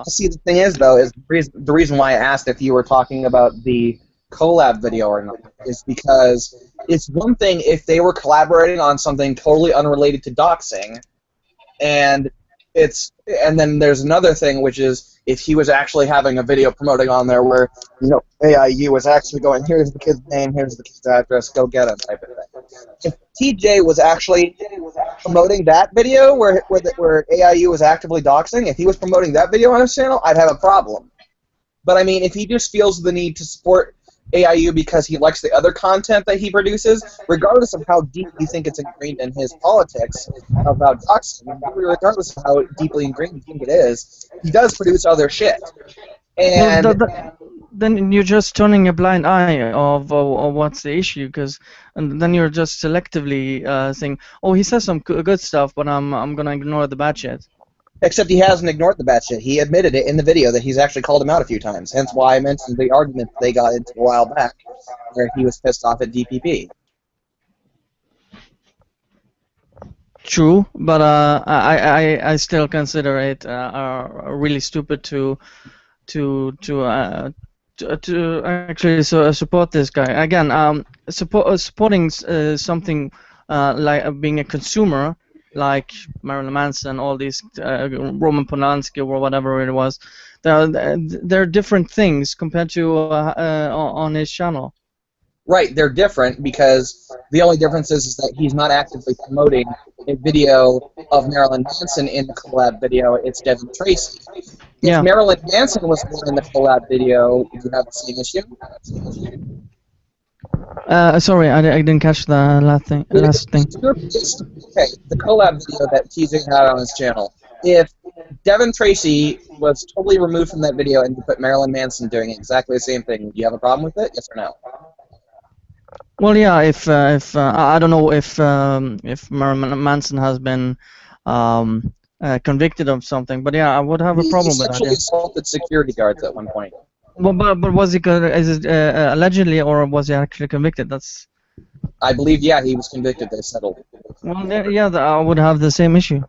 See, the thing is, though, is the reason why I asked if you were talking about the collab video or not is because it's one thing if they were collaborating on something totally unrelated to doxing, and then there's another thing, which is if he was actually having a video promoting on there where AIU was actually going, here's the kid's name, here's the kid's address, go get him, type of thing. If TJ was actually promoting that video where AIU was actively doxing, if he was promoting that video on his channel, I'd have a problem. But I mean, if he just feels the need to support AIU because he likes the other content that he produces, regardless of how deep you think it's ingrained in his politics about doxing, regardless of how deeply ingrained you think it is, he does produce other shit. And then you're just turning a blind eye of what's the issue, because then you're just selectively saying, oh, he says some good stuff, but I'm gonna ignore the bad shit. Except he hasn't ignored the bad shit. He admitted it in the video that he's actually called him out a few times. Hence why I mentioned the argument they got into a while back, where he was pissed off at DPP. True, but I still consider it really stupid to actually support this guy. Again, supporting something like being a consumer, like Marilyn Manson, all these Roman Polanski or whatever it was, they're different things compared to on his channel. Right, they're different because the only difference is that he's not actively promoting a video of Marilyn Manson in the collab video. It's Devin Tracy. If Marilyn Manson was in the collab video, would you have the same issue? Sorry, I didn't catch the last thing. Okay, the collab video that TJ had on his channel. If Devin Tracy was totally removed from that video and you put Marilyn Manson doing exactly the same thing, would you have a problem with it? Yes or no? Well, yeah. If I don't know if Marilyn Manson has been convicted of something, but yeah, I would have a problem with that. He assaulted security guards at one point. Well, but was he allegedly, or was he actually convicted? That's. I believe, yeah, he was convicted. They settled. Well, yeah, I would have the same issue.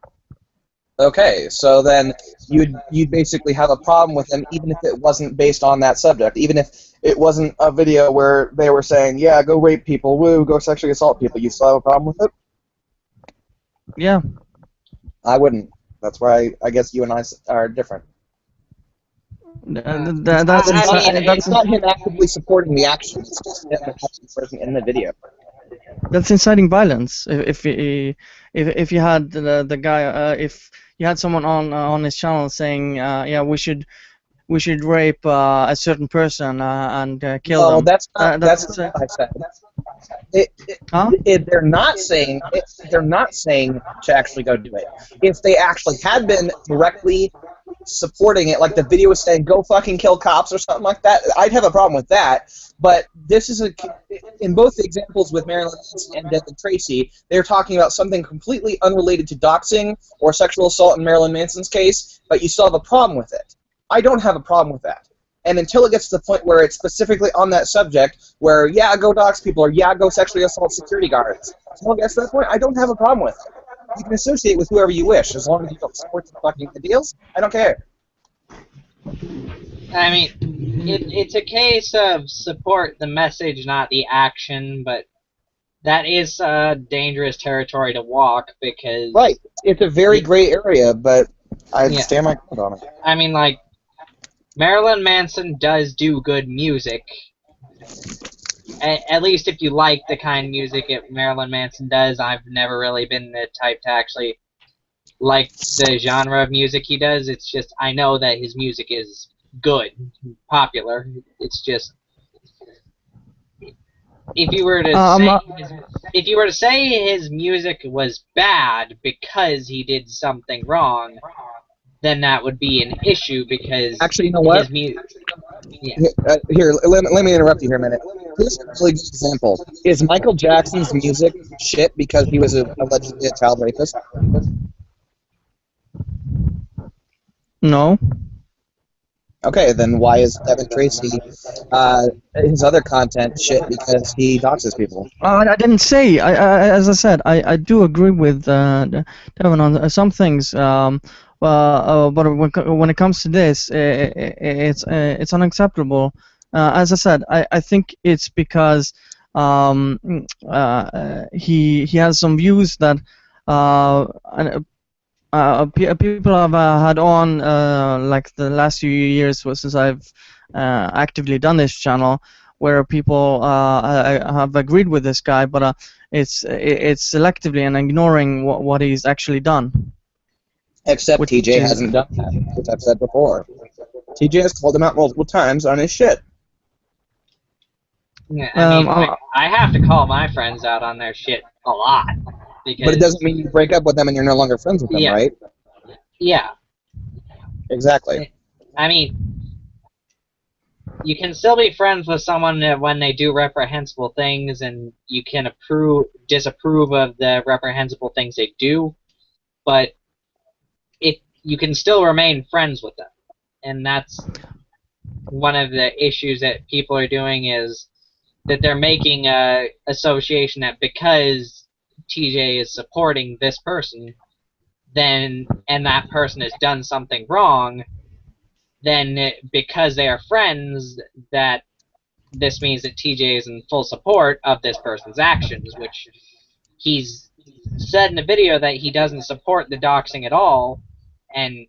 Okay, so then you'd basically have a problem with him, even if it wasn't based on that subject. Even if it wasn't a video where they were saying, "Yeah, go rape people, woo, go sexually assault people," you still have a problem with it? Yeah. I wouldn't. That's why I guess you and I are different. That's it's not him actively supporting the action. It's just him the person in the video. That's inciting violence. If you had the guy, if you had someone on his channel saying, yeah, we should rape a certain person and kill No, them. that's not what I said. Huh? They're not saying to actually go do it. If they actually had been directly supporting it, like the video was saying, "Go fucking kill cops" or something like that, I'd have a problem with that. But this is in both the examples with Marilyn Manson and Devin Tracy, they're talking about something completely unrelated to doxing or sexual assault in Marilyn Manson's case, but you still have a problem with it. I don't have a problem with that. And until it gets to the point where it's specifically on that subject, where, yeah, go dox people, or yeah, go sexually assault security guards, until it gets to that point, I don't have a problem with it. You can associate with whoever you wish, as long as you don't support the fucking ideals, I don't care. I mean, it's a case of support the message, not the action, but that is dangerous territory to walk, because... Right. It's a very gray area, but I stand my ground on it. I mean, like, Marilyn Manson does do good music. At least if you like the kind of music Marilyn Manson does. I've never really been the type to actually like the genre of music he does. It's just, I know that his music is good, popular. It's just, if you were to say his music was bad because he did something wrong, then that would be an issue, because actually, you know what? His music, yeah. Here, let me interrupt you here a minute. Here's a really good example. Is Michael Jackson's music shit because he was allegedly a child rapist? No. Okay, then why is Devin Tracy, his other content shit because he doxes people? I didn't say. As I said, I do agree with Devin on some things. But when it comes to this, it's unacceptable. As I said, I think it's because he has some views that people have had on like the last few years since I've actively done this channel, where people have agreed with this guy, but it's selectively and ignoring what he's actually done. Except TJ hasn't done that, which I've said before. TJ has called him out multiple times on his shit. Yeah, I mean, I have to call my friends out on their shit a lot. Because, but it doesn't mean you break up with them and you're no longer friends with them, right? Yeah. Exactly. I mean, you can still be friends with someone when they do reprehensible things, and you can disapprove of the reprehensible things they do, but you can still remain friends with them. And that's one of the issues that people are doing, is that they're making a association that because TJ is supporting this person, and that person has done something wrong, then because they are friends, that this means that TJ is in full support of this person's actions, which he's said in the video that he doesn't support the doxing at all. And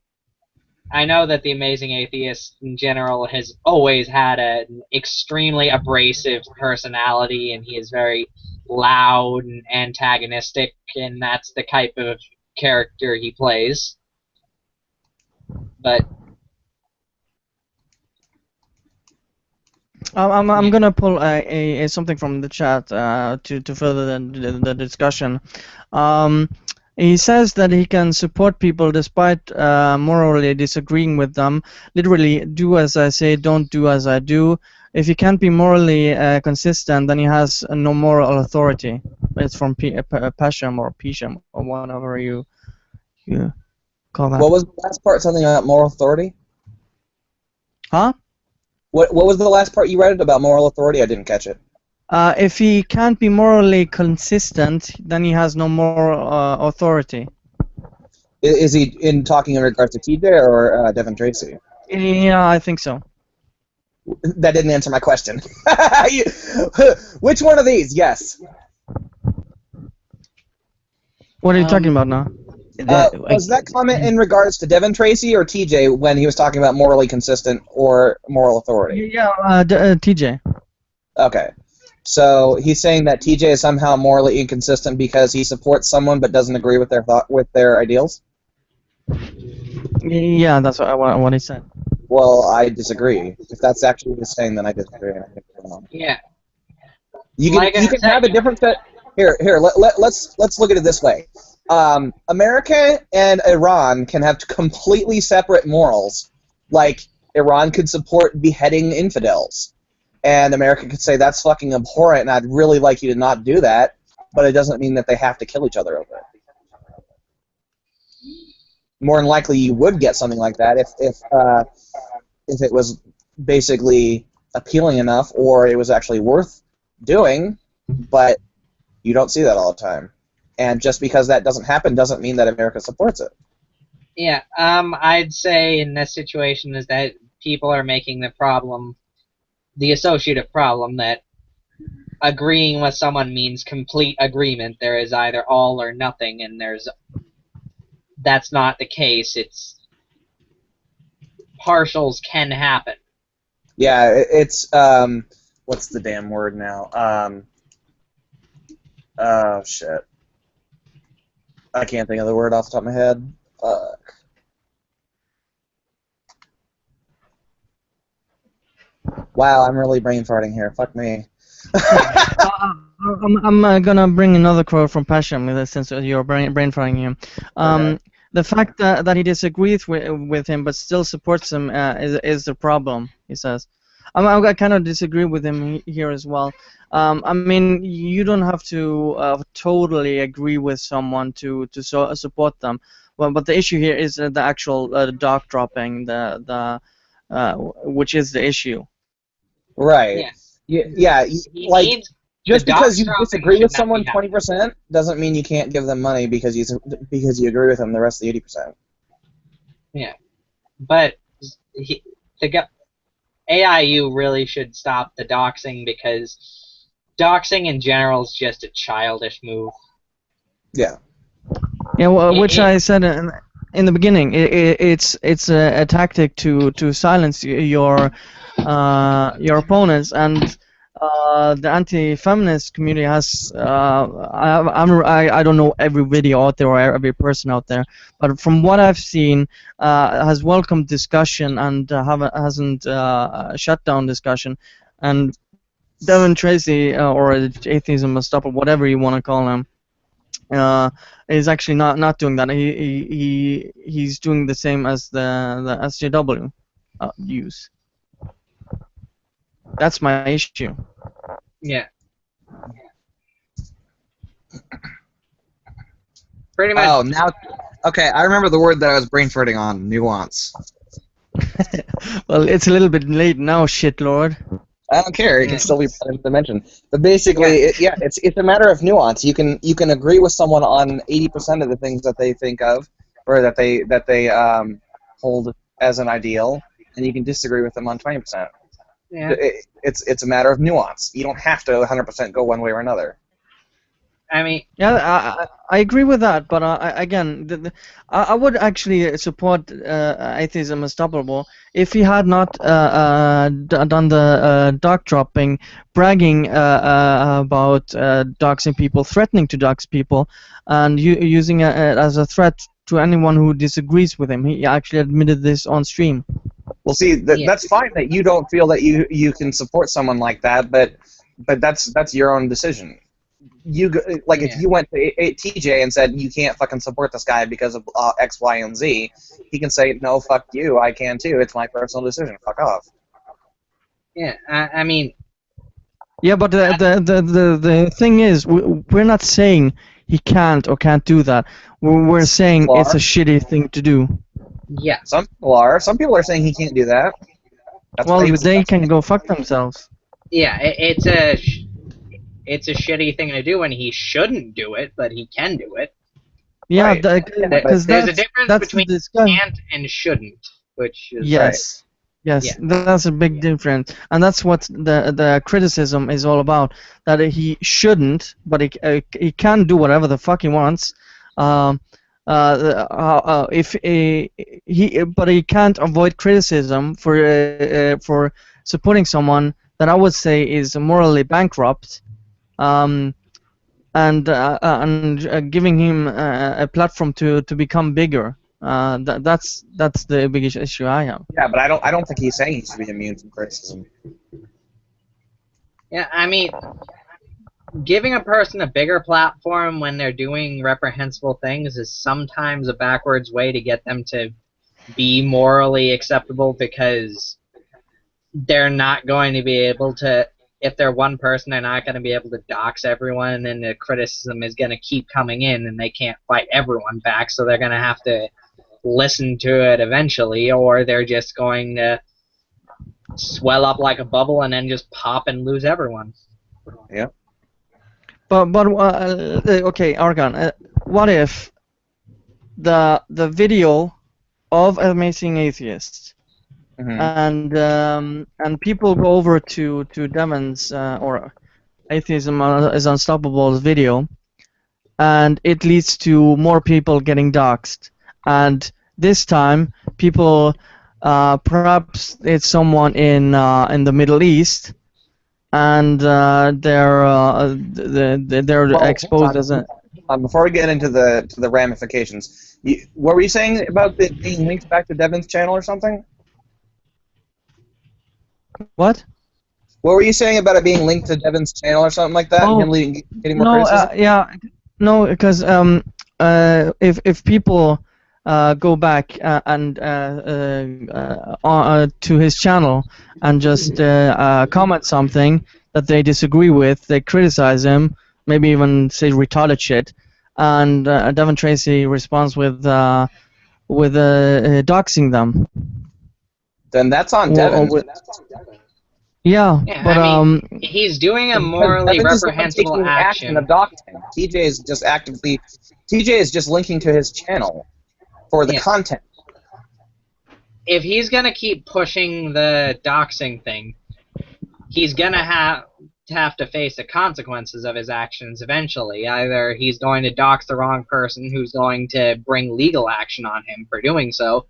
I know that the Amazing Atheist in general has always had an extremely abrasive personality, and he is very loud and antagonistic, and that's the type of character he plays. But I'm gonna pull something from the chat to further the discussion. He says that he can support people despite morally disagreeing with them. Literally, do as I say, don't do as I do. If he can't be morally consistent, then he has no moral authority. It's from Pesham or Pesham or whatever you call that. What was the last part? Something about moral authority? Huh? What was the last part you read about moral authority? I didn't catch it. If he can't be morally consistent, then he has no moral authority. Is he talking in regards to TJ or Devin Tracy? Yeah, I think so. That didn't answer my question. Which one of these? Yes. What are you talking about now? Was that comment in regards to Devin Tracy or TJ when he was talking about morally consistent or moral authority? Yeah, TJ. Okay. So he's saying that TJ is somehow morally inconsistent because he supports someone but doesn't agree with their ideals. Yeah, that's what he said. Well, I disagree. If that's actually what he's saying, then I disagree. And I think it's wrong. Yeah. You can Like I you can said, have a different set. Here. Let's look at it this way. America and Iran can have completely separate morals. Like Iran could support beheading infidels, and America could say that's fucking abhorrent, and I'd really like you to not do that. But it doesn't mean that they have to kill each other over it. More than likely, you would get something like that if it was basically appealing enough, or it was actually worth doing. But you don't see that all the time. And just because that doesn't happen doesn't mean that America supports it. Yeah, I'd say in this situation is that people are making the associative problem that agreeing with someone means complete agreement. There is either all or nothing, and that's not the case. It's partials can happen. Yeah, it's what's the damn word now? Oh shit. I can't think of the word off the top of my head. Fuck. Wow, I'm really brain farting here. Fuck me. I'm gonna bring another quote from Pasham since you're brain farting him. Okay. The fact that he disagrees with him but still supports him is the problem, he says. I kind of disagree with him here as well. I mean, you don't have to totally agree with someone to support them. Well, but the issue here is the actual dock dropping, which is the issue. Right. Yeah. He Like, needs just the because dock you dropping disagree with should not someone be happening. 20% doesn't mean you can't give them money because you agree with them the rest of the 80%. Yeah, but AIU really should stop the doxing because doxing in general is just a childish move. Yeah. Yeah, well, which I said in the beginning. It's a tactic to silence your opponents, and the anti-feminist community has. I don't know every video out there or every person out there, but from what I've seen, has welcomed discussion and hasn't shut down discussion, and Devin Tracy or Atheism Must Stop or whatever you want to call him. Is actually not doing that. He's doing the same as the SJW use. That's my issue. Yeah. Pretty much. Oh, now. Okay, I remember the word that I was brain farting on. Nuance. Well, it's a little bit late now, shitlord. I don't care. It can still be part of the dimension. But basically, it's a matter of nuance. You can agree with someone on 80% of the things that they think of, or that they hold as an ideal, and you can disagree with them on 20%. Yeah. It's a matter of nuance. You don't have to 100% go one way or another. I mean, yeah, I agree with that, but again, I would actually support atheism unstoppable if he had not done the dock dropping, bragging about doxing people, threatening to dox people, and using it as a threat to anyone who disagrees with him. He actually admitted this on stream. Well, see, that's fine that you don't feel that you can support someone like that, but that's your own decision. If you went to TJ and said you can't fucking support this guy because of X, Y, and Z, he can say no, fuck you, I can too. It's my personal decision. Fuck off. Yeah, I mean. Yeah, but the thing is, we're not saying he can't or can't do that. We're saying it's a shitty thing to do. Yeah. Some people are. Some people are saying he can't do that. Well, they can go fuck themselves. Yeah, it's a shitty thing to do, and he shouldn't do it, but he can do it. Yeah, right. because there's a difference between the can't and shouldn't, which is yes. Yes, yeah. That's a big difference, and that's what the criticism is all about. That he shouldn't, but he can do whatever the fuck he wants. But he can't avoid criticism for supporting someone that I would say is morally bankrupt, and giving him a platform to become bigger. That's the biggest issue I have. Yeah, but I don't think he's saying he should be immune from criticism. Yeah, I mean, giving a person a bigger platform when they're doing reprehensible things is sometimes a backwards way to get them to be morally acceptable, because they're not going to be able to, if they're one person, they're not going to be able to dox everyone, and then the criticism is going to keep coming in, and they can't fight everyone back, so they're going to have to listen to it eventually, or they're just going to swell up like a bubble and then just pop and lose everyone. Yeah. But okay, Argon. What if the video of Amazing Atheist and people go over to Devin's or Atheism is Unstoppable's video, and it leads to more people getting doxxed, and this time people perhaps it's someone in the Middle East, and they're exposed as a. Before we get into the ramifications, what were you saying about it being linked back to Devin's channel or something? What? What were you saying about it being linked to Devin's channel or something like that? Oh, and him getting more criticism? Yeah, no, because if people go back and to his channel and just comment something that they disagree with, they criticize him, maybe even say retarded shit, and Devin Tracy responds with doxing them. Then that's on Devin. Yeah, but I mean, he's doing a morally reprehensible action. Of doxing. TJ is just linking to his channel for the content. If he's gonna keep pushing the doxing thing, he's gonna have to face the consequences of his actions eventually. Either he's going to dox the wrong person who's going to bring legal action on him for doing so,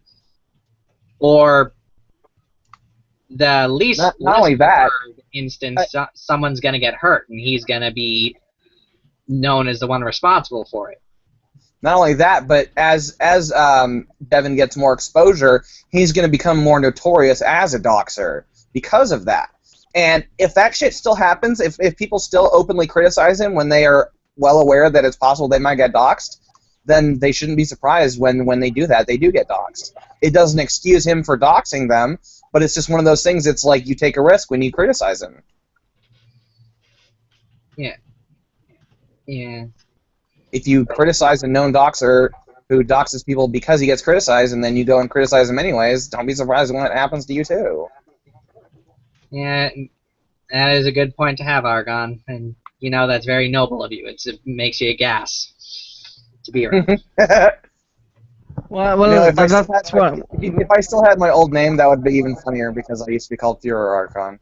or the least not only that instance, someone's going to get hurt, and he's going to be known as the one responsible for it. Not only that, but as Devin gets more exposure, he's going to become more notorious as a doxer because of that. And if that shit still happens, if people still openly criticize him when they are well aware that it's possible they might get doxed, then they shouldn't be surprised when they do that. They do get doxed. It doesn't excuse him for doxing them, but it's just one of those things. It's like you take a risk when you criticize him. Yeah. Yeah. If you criticize a known doxer who doxes people because he gets criticized, and then you go and criticize him anyways, don't be surprised when it happens to you too. Yeah, that is a good point to have, Argon, and you know that's very noble of you. It makes you a gas to be around. Well, if I still had my old name, that would be even funnier, because I used to be called Führer Archon.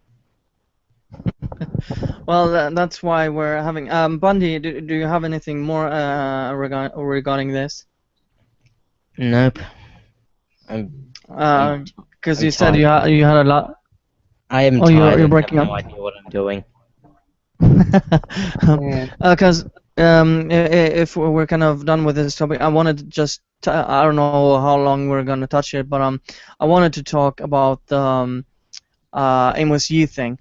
Well, that's why we're having. Bundy, do you have anything more regarding this? Nope. Because you said you had a lot. I am tired. You're breaking up. I have no idea what I'm doing. Because if we're kind of done with this topic, I wanted to just. I don't know how long we're gonna touch it, but I wanted to talk about the Amos Yee thing.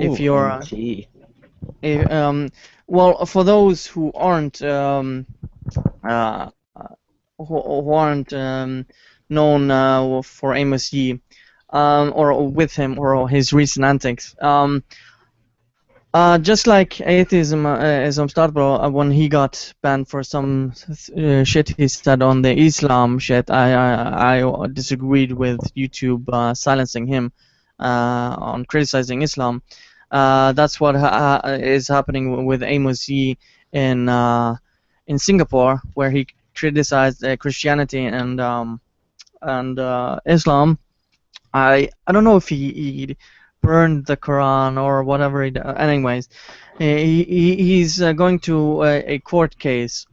Ooh, if you're well, for those who aren't known for Amos Yee, or with him, or his recent antics, just like atheism is unstoppable, when he got banned for some shit he said on the Islam shit, I disagreed with YouTube silencing him on criticizing Islam. That's what is happening with Amos Yee in Singapore, where he criticized Christianity and Islam. I don't know if he burned the Quran or whatever. Anyways, he's going to a court case,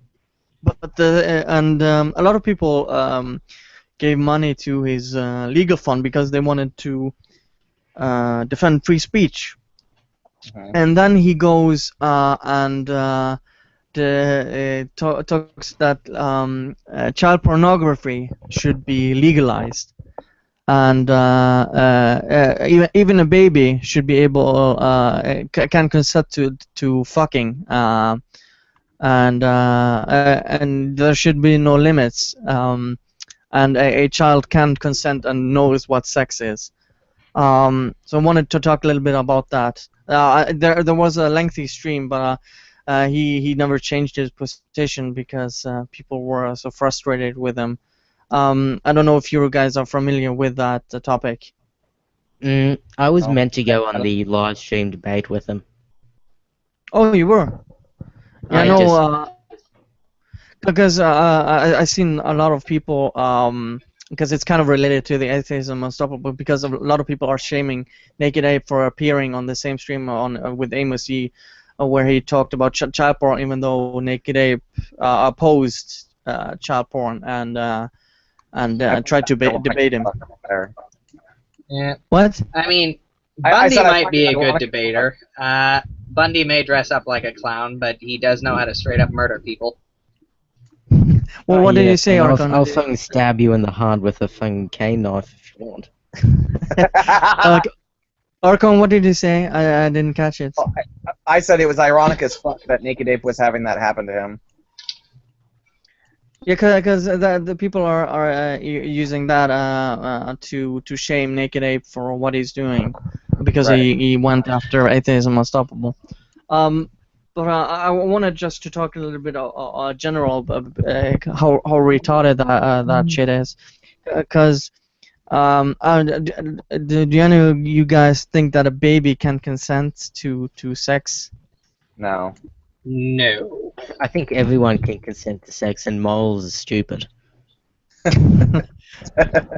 but a lot of people gave money to his legal fund because they wanted to defend free speech. Mhm. And then he goes and talks that child pornography should be legalized, and even a baby should be able can consent to fucking, and there should be no limits, and a child can consent and knows what sex is. So I wanted to talk a little bit about that. There was a lengthy stream, but he never changed his position because people were so frustrated with him. I don't know if you guys are familiar with that topic. I was Oh, meant to go I on don't- the live stream debate with him. Oh, you were? Yeah, I no. just Because I seen a lot of people, because it's kind of related to the atheism unstoppable, because a lot of people are shaming Naked Ape for appearing on the same stream with Amos Yee, where he talked about child porn, even though Naked Ape opposed child porn and tried to debate him. There. Yeah. What? I mean, I Bundy said I might find be it a good ironic. debater. Bundy may dress up like a clown, but he does know how to straight up murder people. Well, what did yeah, you say, I'll Archon? fucking stab you in the heart with a fucking cane knife if you want. Archon, what did you say? I didn't catch it. I said it was ironic as fuck that Naked Ape was having that happen to him. Yeah, because the people are using that to shame Naked Ape for what he's doing, because Right. he went after atheism unstoppable. But I wanted just to talk a little bit general how retarded that shit is, because do any of you guys think that a baby can consent to sex? No. No. I think everyone can consent to sex, and morals is stupid.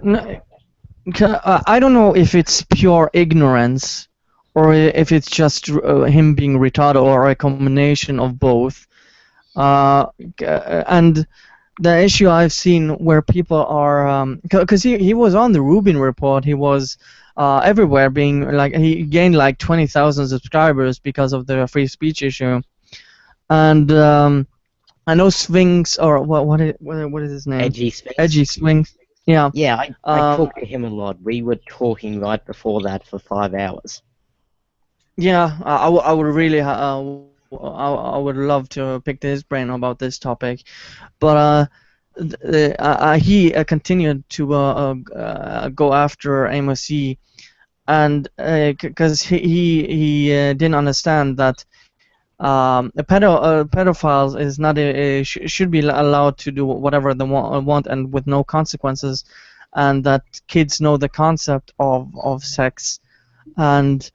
No, I don't know if it's pure ignorance or if it's just him being retarded or a combination of both. And the issue I've seen where people are, because he was on the Rubin report, he was everywhere, being like, he gained like 20,000 subscribers because of the free speech issue. And I know Sphinx, or what is his name? Edgy Sphinx. Edgy Sphinx. Yeah. Yeah, I talked to him a lot. We were talking right before that for 5 hours. Yeah, I would really I would love to pick his brain about this topic, but he continued to go after Amos Yee, and because he didn't understand that a pedophiles is not should be allowed to do whatever they want and with no consequences, and that kids know the concept of sex, and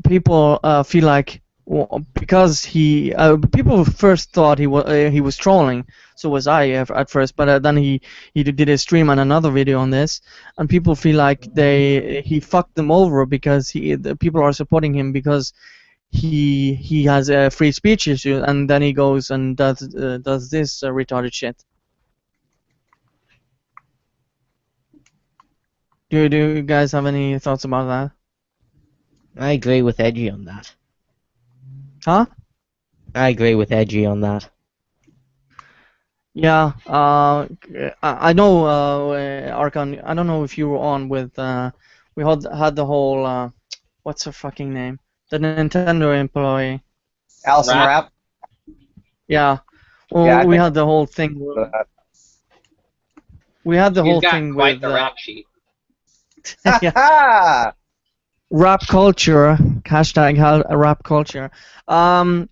people feel like, well, because people first thought he was trolling, so was I at first, but then he did a stream and another video on this, and people feel like he fucked them over because the people are supporting him because he has a free speech issue, and then he goes and does this retarded shit. Do you guys have any thoughts about that? I agree with Edgy on that. Huh? I agree with Edgy on that. Yeah, I know, Archon, I don't know if you were on with, we had the whole, what's her fucking name? The Nintendo employee. Allison Rap? Rapp. Yeah. Well, Yeah, I we think- had the whole thing. We had the He's whole got thing quite with the rap sheet. yeah, Ha! rap culture, hashtag rap culture. But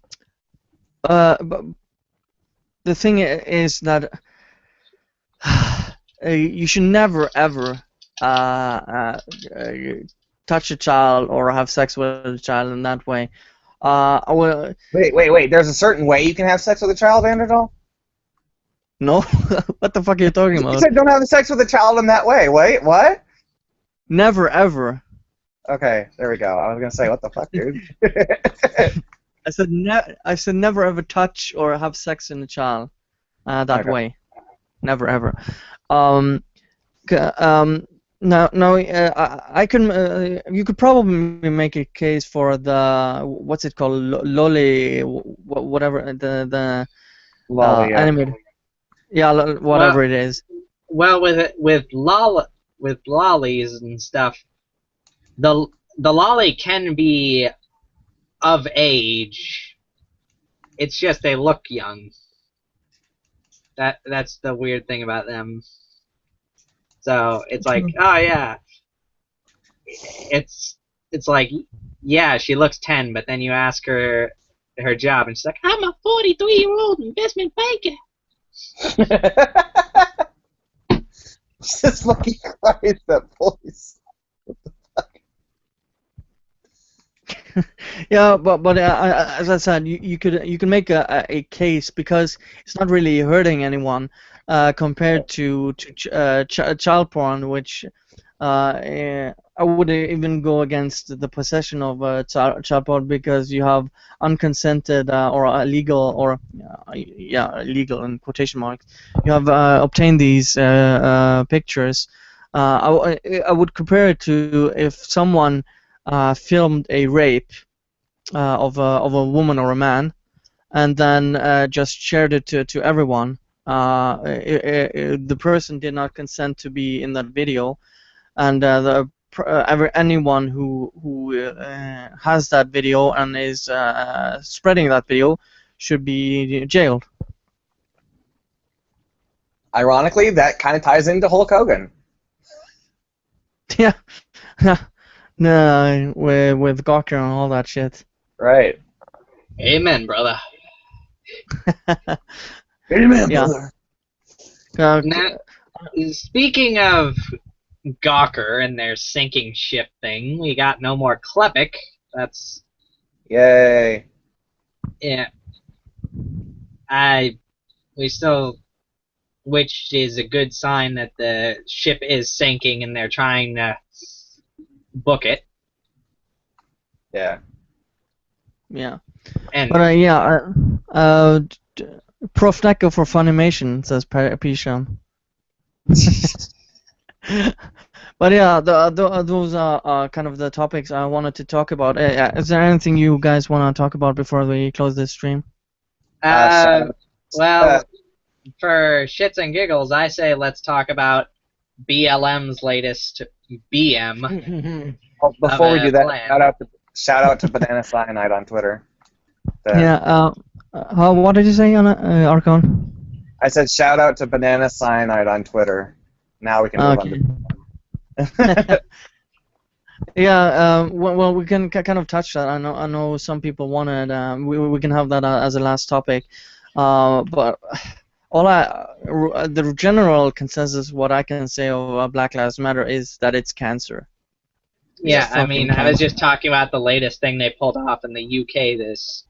the thing is that you should never ever touch a child or have sex with a child in that way. Wait. There's a certain way you can have sex with a child, Vanderdoll? No, what the fuck are you talking You about? said don't have sex with a child in that way. Wait, what? Never ever. Okay, there we go. I was gonna say, what the fuck, dude? I said never ever touch or have sex in a child that Okay. way. Never ever. No. I can. You could probably make a case for the what's it called, lolly, whatever the Lolly, yeah. animated. Yeah, whatever it is. Well, with lollies and stuff, the lolly can be of age. It's just they look young. That's the weird thing about them. So it's like, oh yeah, it's like, yeah, she looks 10, but then you ask her job, and she's like, I'm a 43-year-old investment banker. Jesus fucking Christ, that voice. Yeah, but as I said, you could make a case because it's not really hurting anyone compared to child porn, which I would even go against the possession of child porn because you have unconsented or illegal or illegal in quotation marks. You have obtained these pictures. I would compare it to if someone filmed a rape of a woman or a man, and then just shared it to everyone. The person did not consent to be in that video, and anyone who has that video and is spreading that video should be jailed. Ironically, that kind of ties into Hulk Hogan. Yeah, no, with Gawker and all that shit. Right. Amen, brother. Amen, Yeah. brother. Now, speaking of Gawker and their sinking ship thing, we got no more Klepek. That's Yay. yeah. We still, which is a good sign that the ship is sinking and they're trying to book it. Yeah. Yeah. And But Prof Neko for Funimation, says Pishan. But yeah, those are kind of the topics I wanted to talk about. Is there anything you guys want to talk about before we close this stream? well, for shits and giggles, I say let's talk about BLM's latest BM. Before we do that, plan. shout out to Banana Cyanide on Twitter. Yeah. What did you say on Archon? I said shout out to Banana Cyanide on Twitter. Now we can move on to... Yeah. Well, we can kind of touch that. I know some people wanted. We can have that as a last topic. But the general consensus, what I can say of Black Lives Matter is that it's cancer. Yeah, I mean, I was just talking about the latest thing they pulled off in the UK, this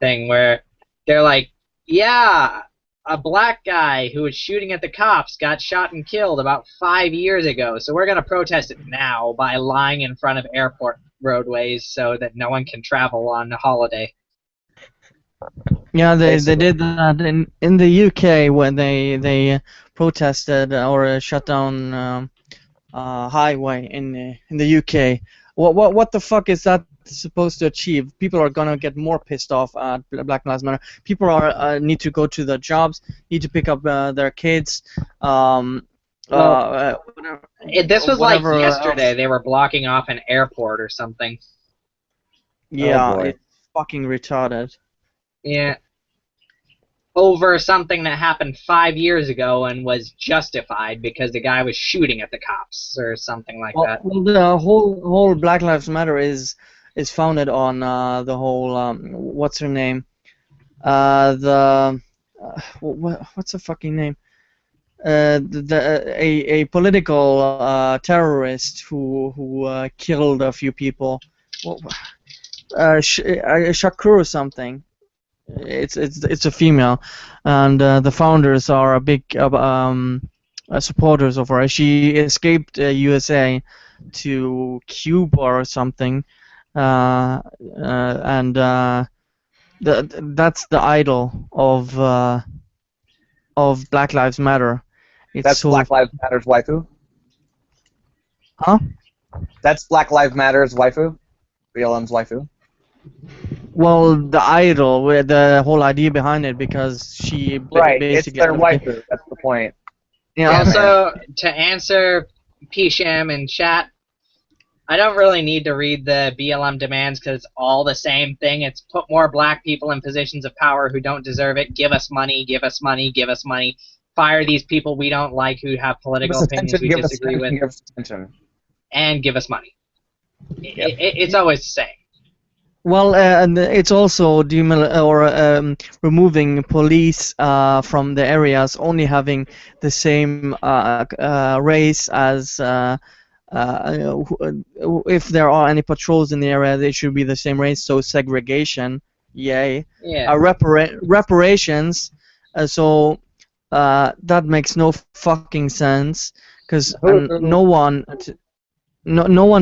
thing where they're like, yeah, a black guy who was shooting at the cops got shot and killed about 5 years ago, so we're going to protest it now by lying in front of airport roadways so that no one can travel on holiday. Yeah, they did that in the UK when they protested or shut down highway in the UK. What the fuck is that supposed to achieve? People are gonna get more pissed off at Black Lives Matter. People are need to go to their jobs, need to pick up their kids. This was like yesterday. They were blocking off an airport or something. Yeah, boy. it's fucking retarded. Yeah. Over something that happened 5 years ago and was justified because the guy was shooting at the cops or something like that. Well, the whole Black Lives Matter is founded on the whole what's her name? What's the fucking name? A political terrorist who killed a few people. Shakur or something. It's a female, and the founders are a big supporters of her. She escaped USA to Cuba or something, and that's the idol of Black Lives Matter. It's That's so Black Lives Matter's waifu? Huh? That's Black Lives Matter's waifu? BLM's waifu? Well, the idol, with the whole idea behind it, because she Right, it's basically their waifu. That's the point. Yeah, man. Also, to answer PSham in chat, I don't really need to read the BLM demands because it's all the same thing. It's put more black people in positions of power who don't deserve it. Give us money, give us money, give us money. Fire these people we don't like who have Give political us opinions attention, we give us disagree attention, with, give us attention. and give us money. Yep. It's always the same. well, and it's also removing police from the areas, only having the same race as. If there are any patrols in the area, they should be the same race. So segregation, yay. Yeah. Reparations. So that makes no fucking sense, because no one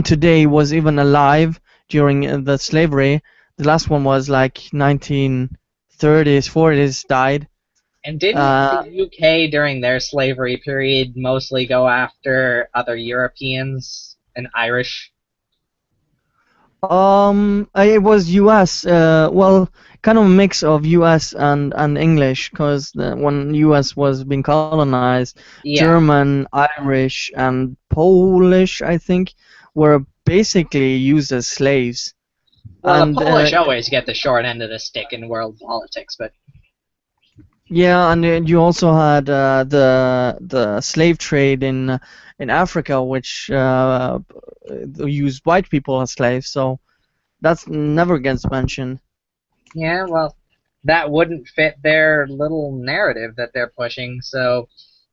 today was even alive during the slavery. The last one was like 1930s, 40s died. And didn't the UK during their slavery period mostly go after other Europeans and Irish? It was U.S. Well, kind of a mix of U.S. and English, because when U.S. was being colonized, Yeah. German, Irish, and Polish, I think, were basically used as slaves. Well, And the Polish always get the short end of the stick in world politics, but yeah, and you also had the slave trade in Africa, which used white people as slaves. So that's never gets mentioned. yeah, well, that wouldn't fit their little narrative that they're pushing. So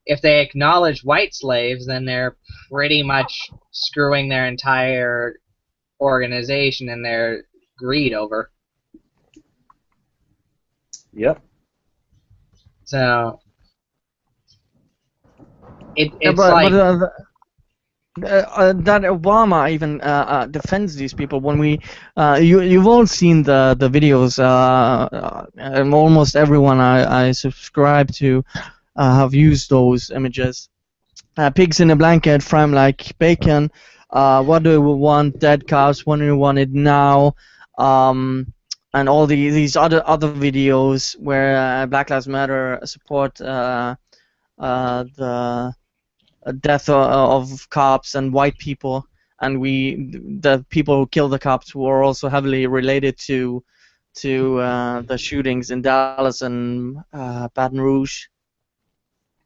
if they acknowledge white slaves, then they're pretty much screwing their entire organization and their greed over. Yep. So it's but like that Obama even defends these people. When you've all seen the videos. Almost everyone I subscribe to have used those images. Pigs in a blanket, frame like bacon. What do we want? Dead cows. When do we want it now? And all these other videos where Black Lives Matter support the death of cops and white people, and the people who killed the cops were also heavily related to the shootings in Dallas and Baton Rouge.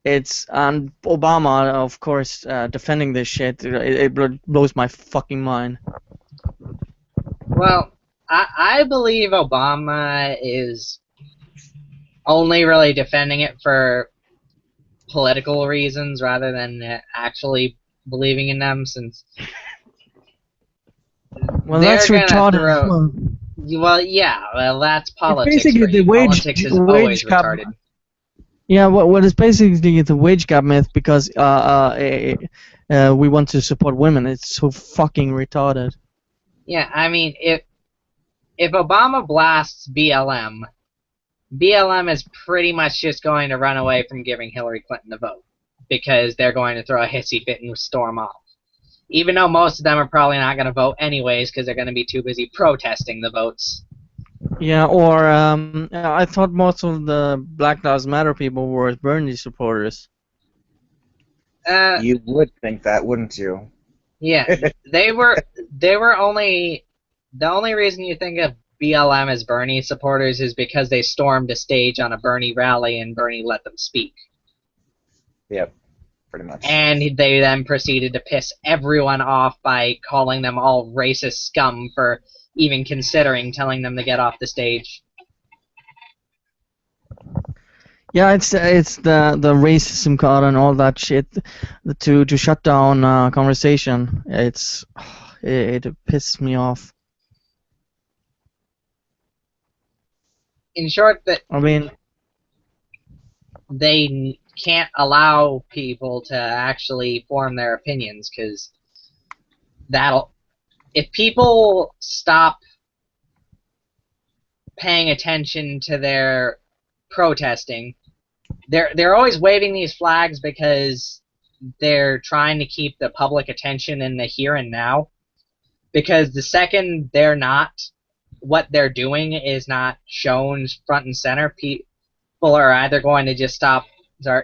And Obama, of course, defending this shit. It blows my fucking mind. well, I believe Obama is only really defending it for political reasons rather than actually believing in them, since Well, that's retarded. Well, yeah, well, that's politics. Basically, for the you. wage Politics is always gap. retarded. Yeah, what is basically the wage gap myth, because we want to support women. It's so fucking retarded. Yeah, I mean, if Obama blasts BLM is pretty much just going to run away from giving Hillary Clinton the vote, because they're going to throw a hissy fit and storm off. Even though most of them are probably not going to vote anyways, because they're going to be too busy protesting the votes. Yeah, or I thought most of the Black Lives Matter people were Bernie supporters. You would think that, wouldn't you? Yeah, they were only... The only reason you think of BLM as Bernie supporters is because they stormed a stage on a Bernie rally and Bernie let them speak. Yep, pretty much. And they then proceeded to piss everyone off by calling them all racist scum for even considering telling them to get off the stage. Yeah, it's the racism card and all that shit to shut down conversation. It pisses me off. In short, that I mean, they can't allow people to actually form their opinions, because if people stop paying attention to their protesting, they're always waving these flags because they're trying to keep the public attention in the here and now, because the second they're not, what they're doing is not shown front and center, people are either going to just start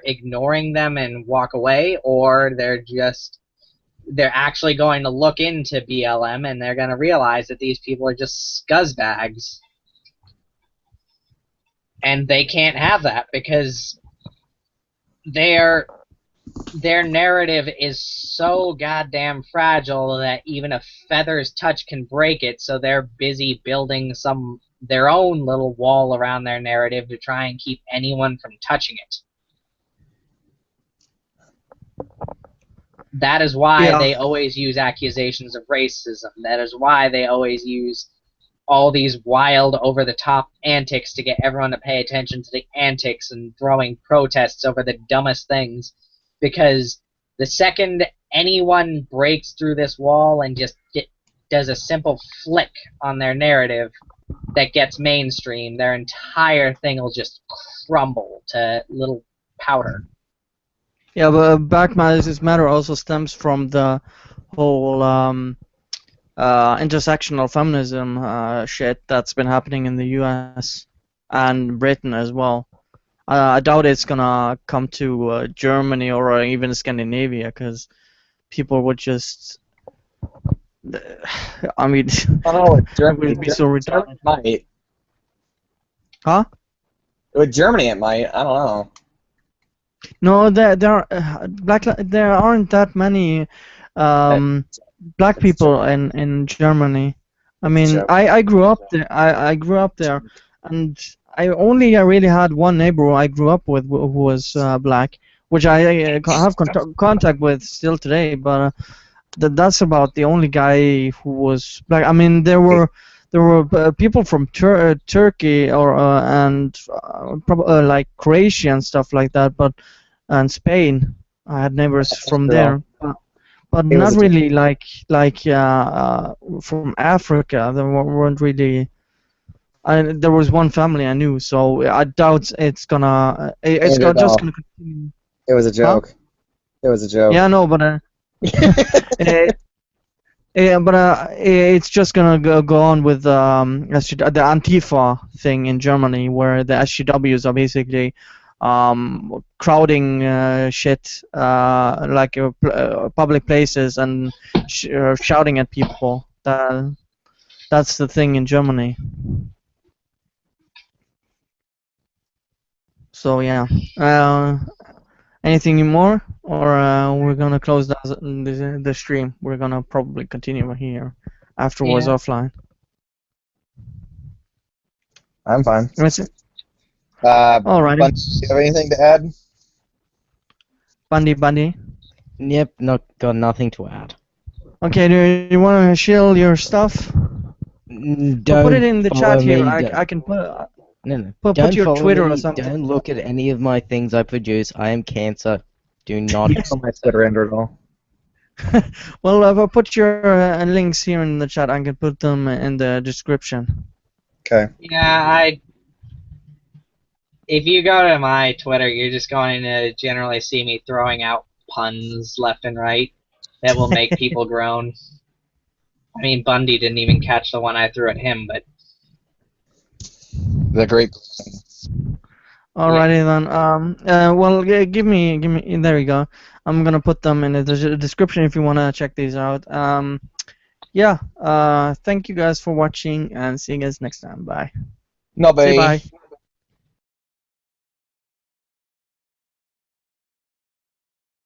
ignoring them and walk away, or they're actually going to look into BLM and they're going to realize that these people are just scuzzbags. And they can't have that, because their narrative is so goddamn fragile that even a feather's touch can break it, so they're busy building their own little wall around their narrative to try and keep anyone from touching it. That is why they always use accusations of racism. That is why they always use all these wild, over-the-top antics to get everyone to pay attention to the antics and throwing protests over the dumbest things. Because the second anyone breaks through this wall and just does a simple flick on their narrative that gets mainstream, their entire thing will just crumble to little powder. Yeah, but Black Lives Matter also stems from the whole intersectional feminism shit that's been happening in the U.S. and Britain as well. I doubt it's gonna come to Germany or even Scandinavia, because people would just. I mean, I don't know. it would be so retarded. Might. Huh? With Germany, it might. I don't know. No, there aren't that many black people in Germany. I mean, I grew up there. I grew up there, and I really had one neighbor I grew up with who was black, which I have contact with still today. But that's about the only guy who was black. I mean, there were people from Turkey and probably like Croatia and stuff like that, and Spain. I had neighbors from there, but not really like from Africa. There weren't really. There was one family I knew, so I doubt it's gonna. It's just gonna continue. It was a joke. Huh? It was a joke. Yeah, no, but it's just gonna go on with the Antifa thing in Germany, where the SJWs are basically crowding shit like public places and shouting at people. That's the thing in Germany. So yeah. Anything more, or we're gonna close the stream? We're gonna probably continue here afterwards offline. I'm fine. That's it. Alright. Do you have anything to add? Bundy. Yep, got nothing to add. Okay, do you want to shill your stuff? Don't put it in the chat here. Me, I can put. No. Put your Twitter or something. Don't look at any of my things I produce. I am cancer. Do not. On my Twitter at all. Well, I'll put your links here in the chat. I can put them in the description. Okay. Yeah, if you go to my Twitter, you're just going to generally see me throwing out puns left and right that will make people groan. I mean, Bundy didn't even catch the one I threw at him, but. The great. Alrighty then. Well, give me. There we go. I'm gonna put them in the description if you wanna check these out. Yeah. Thank you guys for watching, and see you guys next time. Bye. No, bye. Say bye.